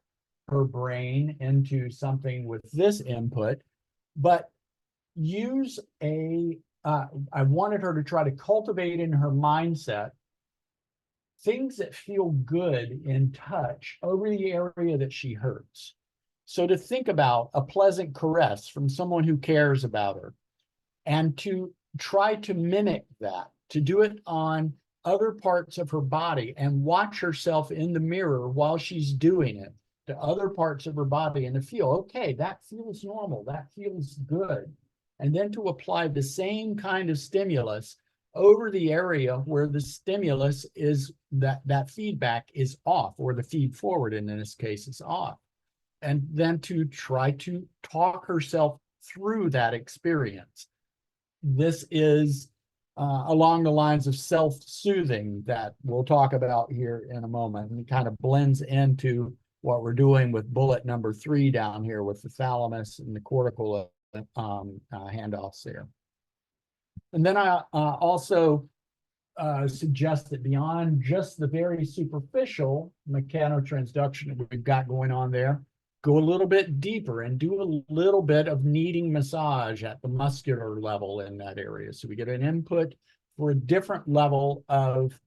her brain into something with this input, but use I wanted her to try to cultivate in her mindset things that feel good in touch over the area that she hurts. So to think about a pleasant caress from someone who cares about her, and to try to mimic that, to do it on other parts of her body and watch herself in the mirror while she's doing it to other parts of her body, and to feel, okay, that feels normal, that feels good. And then to apply the same kind of stimulus over the area where the stimulus is, that feedback is off, or the feed forward in this case is off. And then to try to talk herself through that experience. This is along the lines of self-soothing that we'll talk about here in a moment, and it kind of blends into what we're doing with bullet number 3 down here with the thalamus and the cortical handoffs there. And then I also suggest that beyond just the very superficial mechanotransduction that we've got going on there, go a little bit deeper and do a little bit of kneading massage at the muscular level in that area. So we get an input for a different level of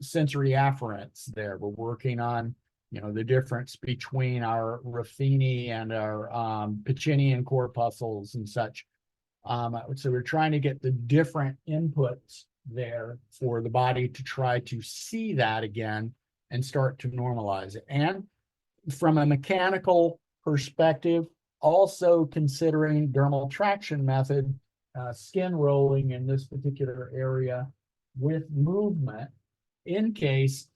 sensory afferents there. We're working on, you know, the difference between our Ruffini and our Pacinian corpuscles and such. So we're trying to get the different inputs there for the body to try to see that again and start to normalize it. And from a mechanical perspective, also considering dermal traction method, skin rolling in this particular area with movement, in case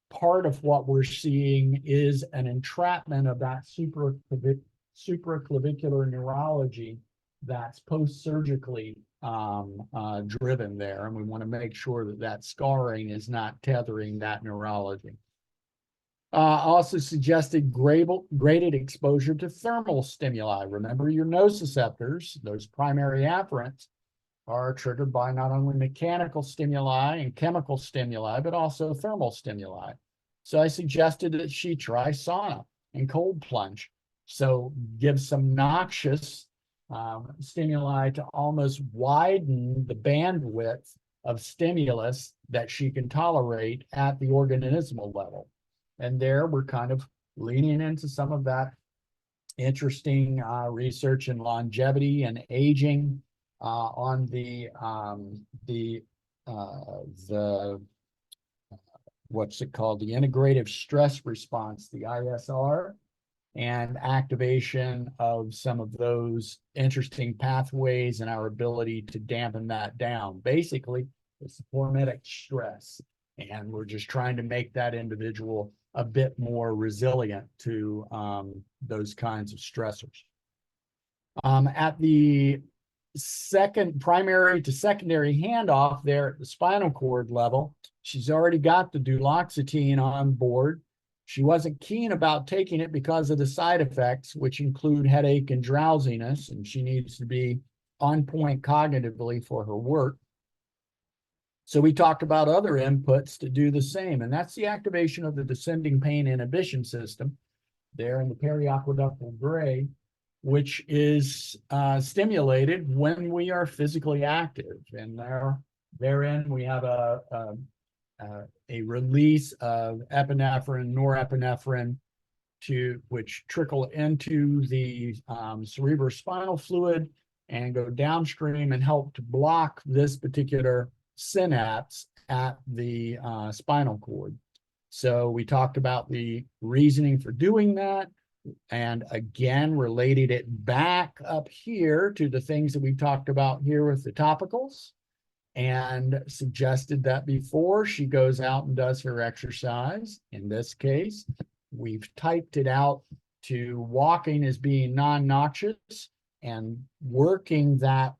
part of what we're seeing is an entrapment of that supraclavicular neurology that's post-surgically driven there. And we want to make sure that that scarring is not tethering that neurology. Also suggested graded exposure to thermal stimuli. Remember, your nociceptors, those primary afferents, are triggered by not only mechanical stimuli and chemical stimuli, but also thermal stimuli. So I suggested that she try sauna and cold plunge. So give some noxious stimuli to almost widen the bandwidth of stimulus that she can tolerate at the organismal level. And there we're kind of leaning into some of that interesting research in longevity and aging on the what's it called, the integrative stress response, the ISR, and activation of some of those interesting pathways and our ability to dampen that down. Basically, it's hormetic stress, and we're just trying to make that individual a bit more resilient to those kinds of stressors. At the primary to secondary handoff there at the spinal cord level, she's already got the duloxetine on board. She wasn't keen about taking it because of the side effects, which include headache and drowsiness, and she needs to be on point cognitively for her work. So we talked about other inputs to do the same, and that's the activation of the descending pain inhibition system there in the periaqueductal gray, which is stimulated when we are physically active. And therein we have a a release of epinephrine, norepinephrine, which trickle into the cerebrospinal fluid and go downstream and help to block this particular synapse at the spinal cord. So we talked about the reasoning for doing that, and again related it back up here to the things that we talked about here with the topicals, and suggested that before she goes out and does her exercise, in this case, we've typed it out to walking as being non-noxious and working that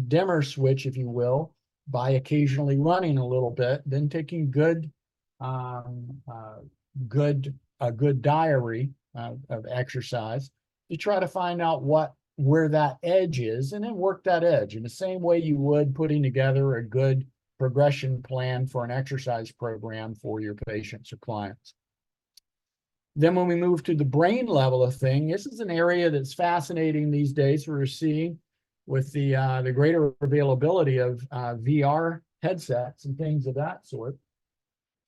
dimmer switch, if you will, by occasionally running a little bit, then taking a good diary of exercise to try to find out where that edge is, and then work that edge in the same way you would putting together a good progression plan for an exercise program for your patients or clients. Then when we move to the brain level of thing, this is an area that's fascinating these days. We're seeing with the greater availability of VR headsets and things of that sort.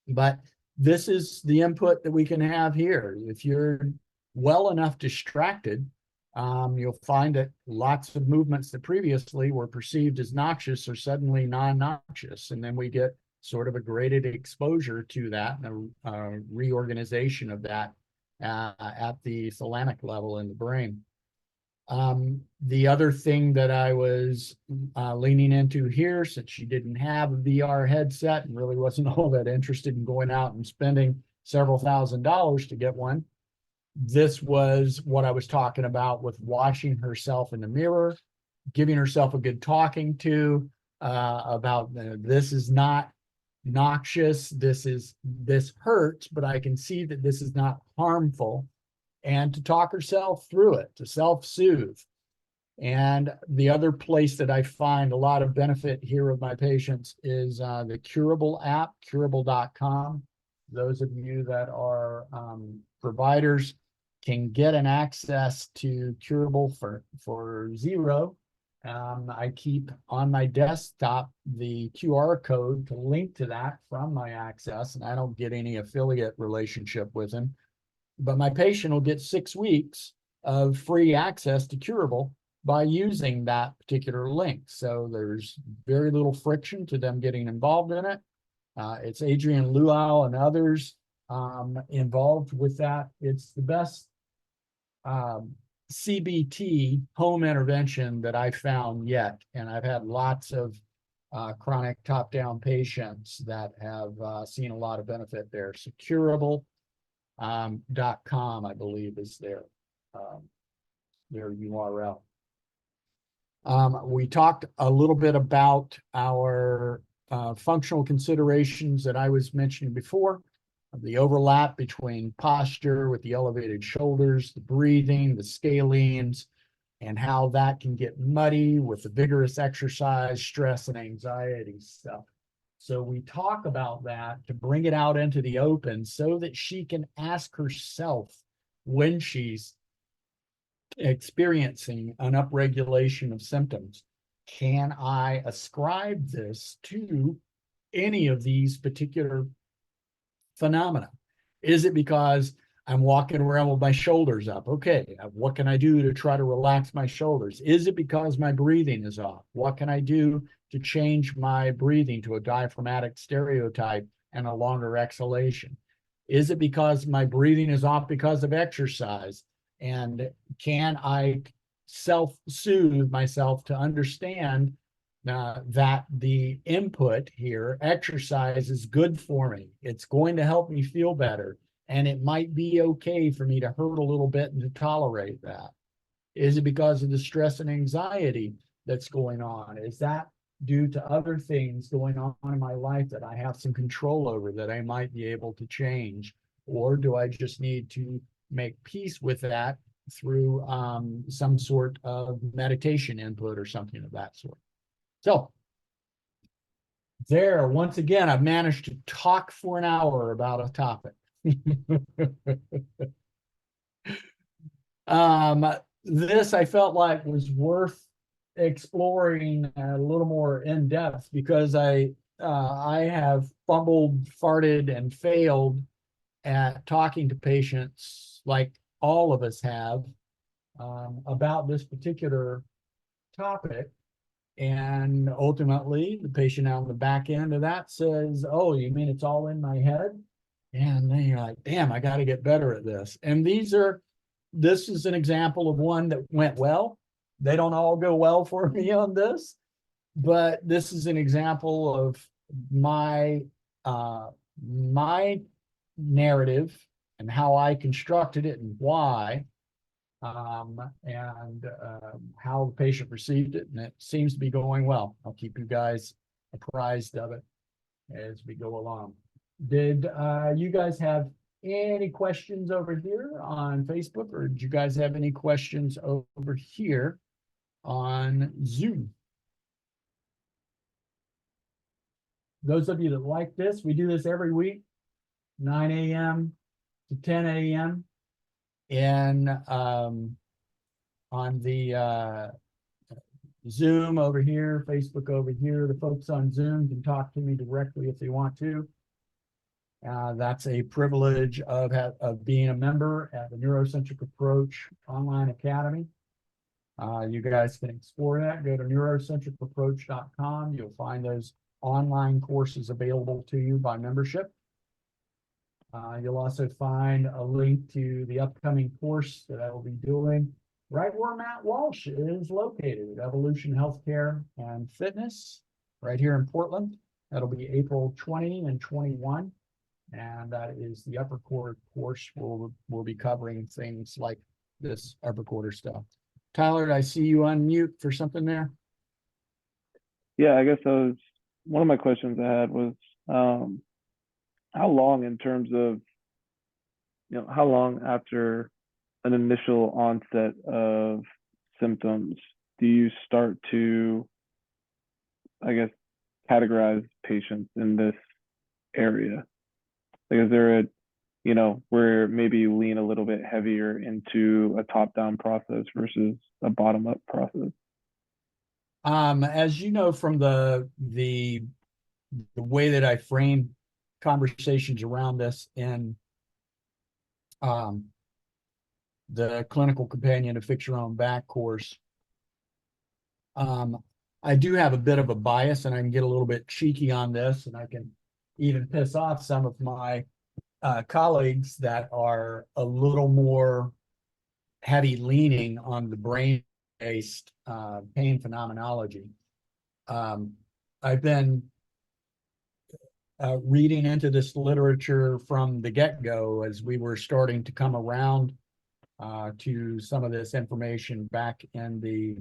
But this is the input that we can have here. If you're well enough distracted, you'll find that lots of movements that previously were perceived as noxious are suddenly non-noxious. And then we get sort of a graded exposure to that and a reorganization of that at the thalamic level in the brain. The other thing that I was leaning into here, since she didn't have a VR headset and really wasn't all that interested in going out and spending several $1,000s to get one, this was what I was talking about with watching herself in the mirror, giving herself a good talking to about this is not noxious, this hurts, but I can see that this is not harmful, and to talk herself through it, to self-soothe. And the other place that I find a lot of benefit here with my patients is the Curable app, curable.com. Those of you that are providers can get an access to Curable for zero. I keep on my desktop the QR code to link to that from my access, and I don't get any affiliate relationship with him. But my patient will get 6 weeks of free access to Curable by using that particular link. So there's very little friction to them getting involved in it. It's Adrian Luau and others involved with that. It's the best CBT home intervention that I found yet. And I've had lots of chronic top-down patients that have seen a lot of benefit there. So Curable.com, I believe, is their URL. We talked a little bit about our functional considerations that I was mentioning before, the overlap between posture with the elevated shoulders, the breathing, the scalenes, and how that can get muddy with the vigorous exercise, stress, and anxiety stuff. So we talk about that to bring it out into the open so that she can ask herself when she's experiencing an upregulation of symptoms, can I ascribe this to any of these particular phenomena? Is it because I'm walking around with my shoulders up? Okay, what can I do to try to relax my shoulders? Is it because my breathing is off? What can I do to change my breathing to a diaphragmatic stereotype and a longer exhalation? Is it because my breathing is off because of exercise? And can I self-soothe myself to understand that the input here, exercise, is good for me? It's going to help me feel better. And it might be okay for me to hurt a little bit and to tolerate that. Is it because of the stress and anxiety that's going on? Is that due to other things going on in my life that I have some control over that I might be able to change? Or do I just need to make peace with that through some sort of meditation input or something of that sort? So there, once again, I've managed to talk for an hour about a topic. This I felt like was worth exploring a little more in depth because I I have fumbled, farted, and failed at talking to patients, like all of us have, about this particular topic. And ultimately, the patient on the back end of that says, "Oh, you mean it's all in my head?" And then you're like, "Damn, I got to get better at this." And this is an example of one that went well. They don't all go well for me on this, but this is an example of my my narrative and how I constructed it and why, and how the patient received it, and it seems to be going well. I'll keep you guys apprised of it as we go along. Did you guys have any questions over here on Facebook, or did you guys have any questions over here on Zoom? Those of you that like this, we do this every week, 9 a.m. to 10 a.m. and on the Zoom over here, Facebook over here. The folks on Zoom can talk to me directly if they want to. That's a privilege of being a member at the NeuroCentric Approach Online Academy. You guys can explore that. Go to neurocentricapproach.com. You'll find those online courses available to you by membership. You'll also find a link to the upcoming course that I will be doing right where Matt Walsh is located, Evolution Healthcare and Fitness, right here in Portland. That'll be April 20 and 21. And that is the upper quarter course. We'll be covering things like this upper quarter stuff. Tyler, I see you on mute for something there. Yeah, I guess one of my questions I had was how long in terms of, how long after an initial onset of symptoms do you start to, I guess, categorize patients in this area? Like, is there where maybe you lean a little bit heavier into a top-down process versus a bottom-up process? As you know from the way that I frame conversations around this in the clinical companion to Fix Your Own Back course, I do have a bit of a bias, and I can get a little bit cheeky on this, and I can even piss off some of my colleagues that are a little more heavy leaning on the brain-based pain phenomenology. I've been reading into this literature from the get-go as we were starting to come around to some of this information back in the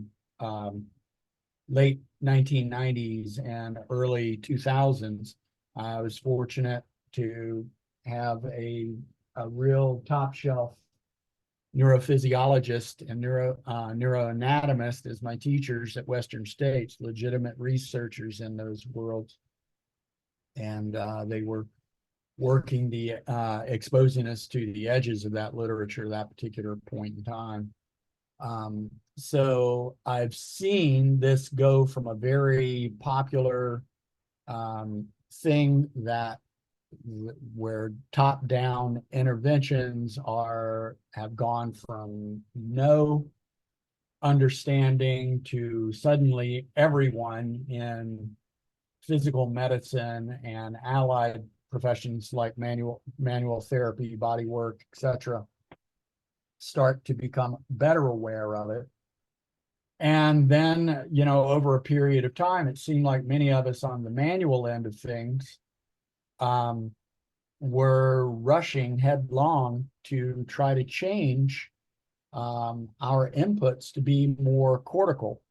late 1990s and early 2000s. I was fortunate to have a real top shelf neurophysiologist and neuroanatomist as my teachers at Western States, legitimate researchers in those worlds. And they were working exposing us to the edges of that literature at that particular point in time. So I've seen this go from a very popular thing where top-down interventions have gone from no understanding to suddenly everyone in physical medicine and allied professions like manual therapy, body work, etc., start to become better aware of it. And then, over a period of time, it seemed like many of us on the manual end of things were rushing headlong to try to change our inputs to be more cortical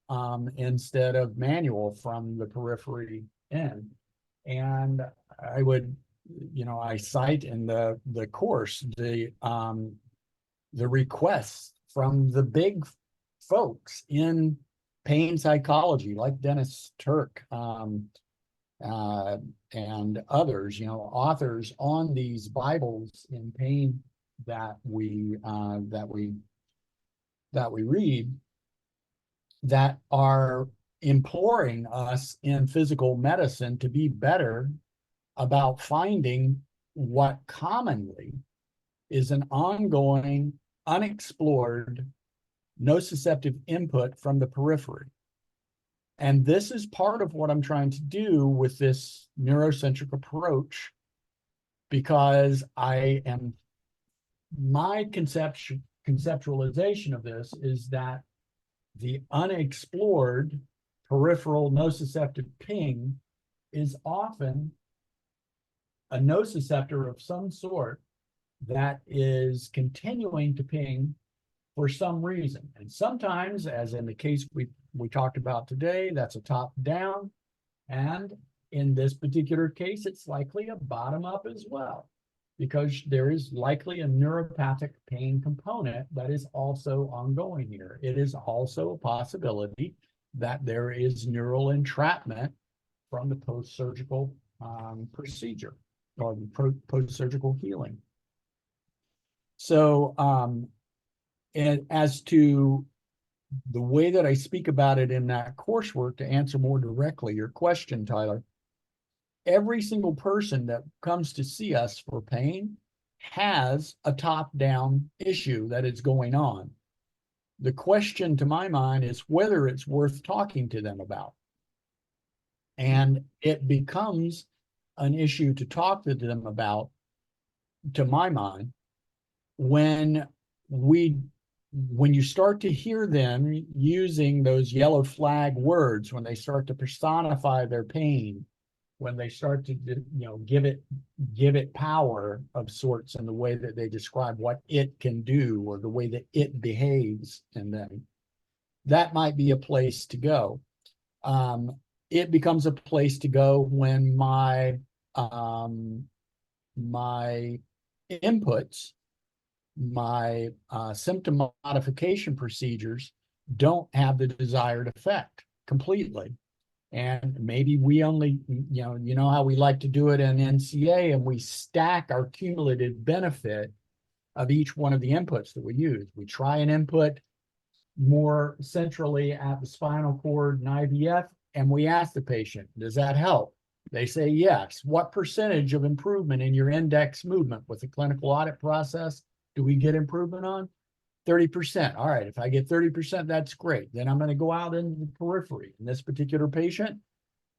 instead of manual from the periphery in. And I would, I cite in the course the requests from the big folks in pain psychology, like Dennis Turk, and others, authors on these Bibles in pain that we read, that are imploring us in physical medicine to be better about finding what commonly is an ongoing, unexplored, nociceptive input from the periphery. And this is part of what I'm trying to do with this neurocentric approach, because my conceptualization of this is that the unexplored peripheral nociceptive ping is often a nociceptor of some sort that is continuing to ping for some reason. And sometimes, as in the case we talked about today, that's a top down. And in this particular case, it's likely a bottom up as well, because there is likely a neuropathic pain component that is also ongoing here. It is also a possibility that there is neural entrapment from the post-surgical procedure or the post-surgical healing. So, and as to the way that I speak about it in that coursework, to answer more directly your question, Tyler, every single person that comes to see us for pain has a top-down issue that is going on. The question to my mind is whether it's worth talking to them about. And it becomes an issue to talk to them about, to my mind, when you start to hear them using those yellow flag words, when they start to personify their pain, when they start to, give it power of sorts in the way that they describe what it can do or the way that it behaves in them, that might be a place to go. It becomes a place to go when my inputs, my symptom modification procedures don't have the desired effect completely. And maybe we only, you know how we like to do it in NCA, and we stack our cumulative benefit of each one of the inputs that we use. We try an input more centrally at the spinal cord and IVF, and we ask the patient, does that help? They say yes. What percentage of improvement in your index movement with the clinical audit process do we get improvement on? 30%. All right, if I get 30%, that's great. Then I'm going to go out into the periphery. In this particular patient,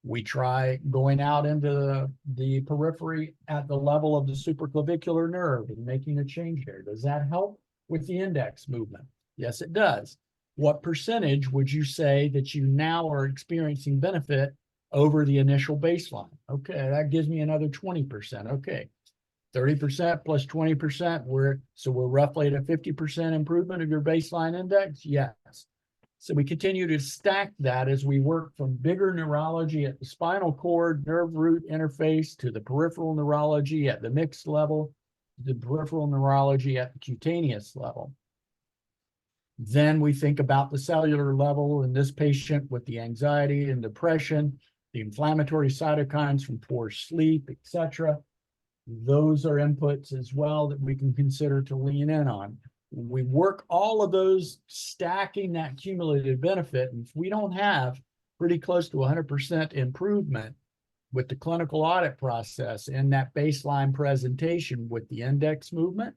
we try going out into the periphery at the level of the supraclavicular nerve and making a change there. Does that help with the index movement? Yes, it does. What percentage would you say that you now are experiencing benefit over the initial baseline? Okay, that gives me another 20%. Okay. 30% plus 20%, we're roughly at a 50% improvement of your baseline index? Yes. So we continue to stack that as we work from bigger neurology at the spinal cord, nerve root interface, to the peripheral neurology at the mixed level, the peripheral neurology at the cutaneous level. Then we think about the cellular level in this patient with the anxiety and depression, the inflammatory cytokines from poor sleep, etc. Those are inputs as well that we can consider to lean in on. We work all of those, stacking that cumulative benefit. And if we don't have pretty close to 100% improvement with the clinical audit process in that baseline presentation with the index movement,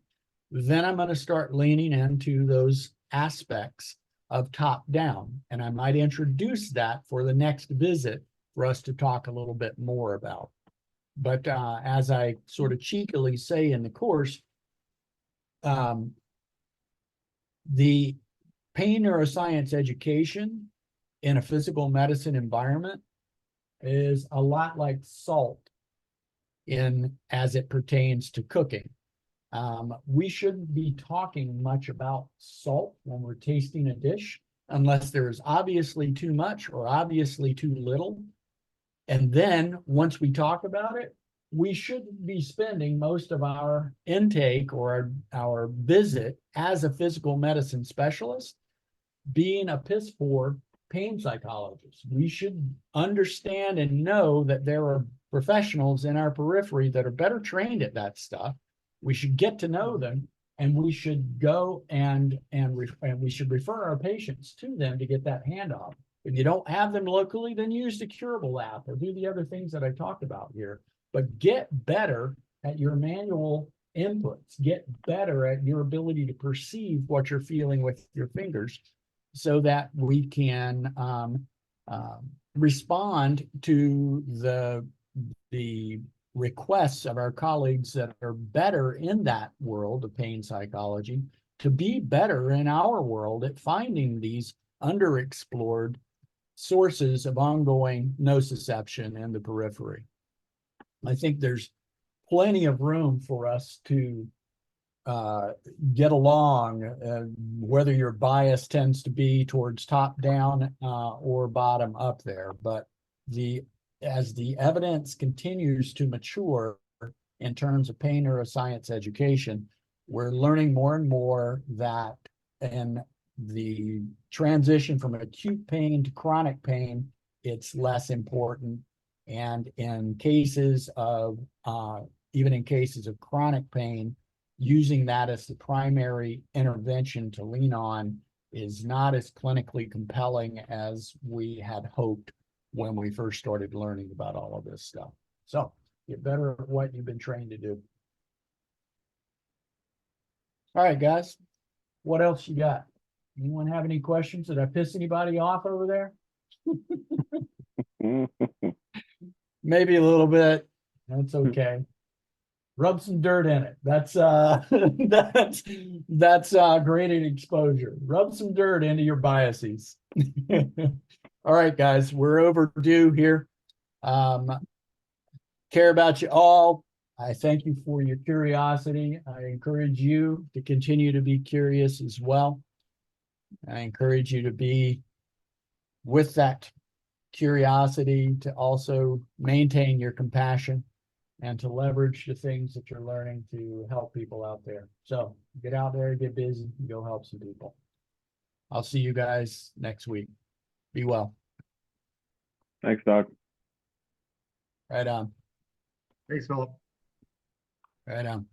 then I'm going to start leaning into those aspects of top down. And I might introduce that for the next visit for us to talk a little bit more about. But as I sort of cheekily say in the course, the pain neuroscience education in a physical medicine environment is a lot like salt as it pertains to cooking. We shouldn't be talking much about salt when we're tasting a dish, unless there is obviously too much or obviously too little. And then once we talk about it, we shouldn't be spending most of our intake or our visit as a physical medicine specialist being a piss poor pain psychologist. We should understand and know that there are professionals in our periphery that are better trained at that stuff. We should get to know them, and we should go and we should refer our patients to them to get that handoff. If you don't have them locally, then use the Curable app or do the other things that I talked about here. But get better at your manual inputs. Get better at your ability to perceive what you're feeling with your fingers so that we can respond to the requests of our colleagues that are better in that world of pain psychology to be better in our world at finding these underexplored sources of ongoing nociception in the periphery. I think there's plenty of room for us to get along, whether your bias tends to be towards top down or bottom up there. But as the evidence continues to mature in terms of pain neuroscience education, we're learning more and more that in the transition from acute pain to chronic pain, it's less important. And in cases of, even in cases of chronic pain, using that as the primary intervention to lean on is not as clinically compelling as we had hoped when we first started learning about all of this stuff. So get better at what you've been trained to do. All right, guys, what else you got? Anyone have any questions? Did I piss anybody off over there? Maybe a little bit. That's okay. Rub some dirt in it. That's graded exposure. Rub some dirt into your biases. All right, guys, we're overdue here. Care about you all. I thank you for your curiosity. I encourage you to continue to be curious as well. I encourage you to be with that curiosity to also maintain your compassion and to leverage the things that you're learning to help people out there. So get out there, get busy, go help some people. I'll see you guys next week. Be well. Thanks, Doc. Right on. Thanks, Philip. Right on.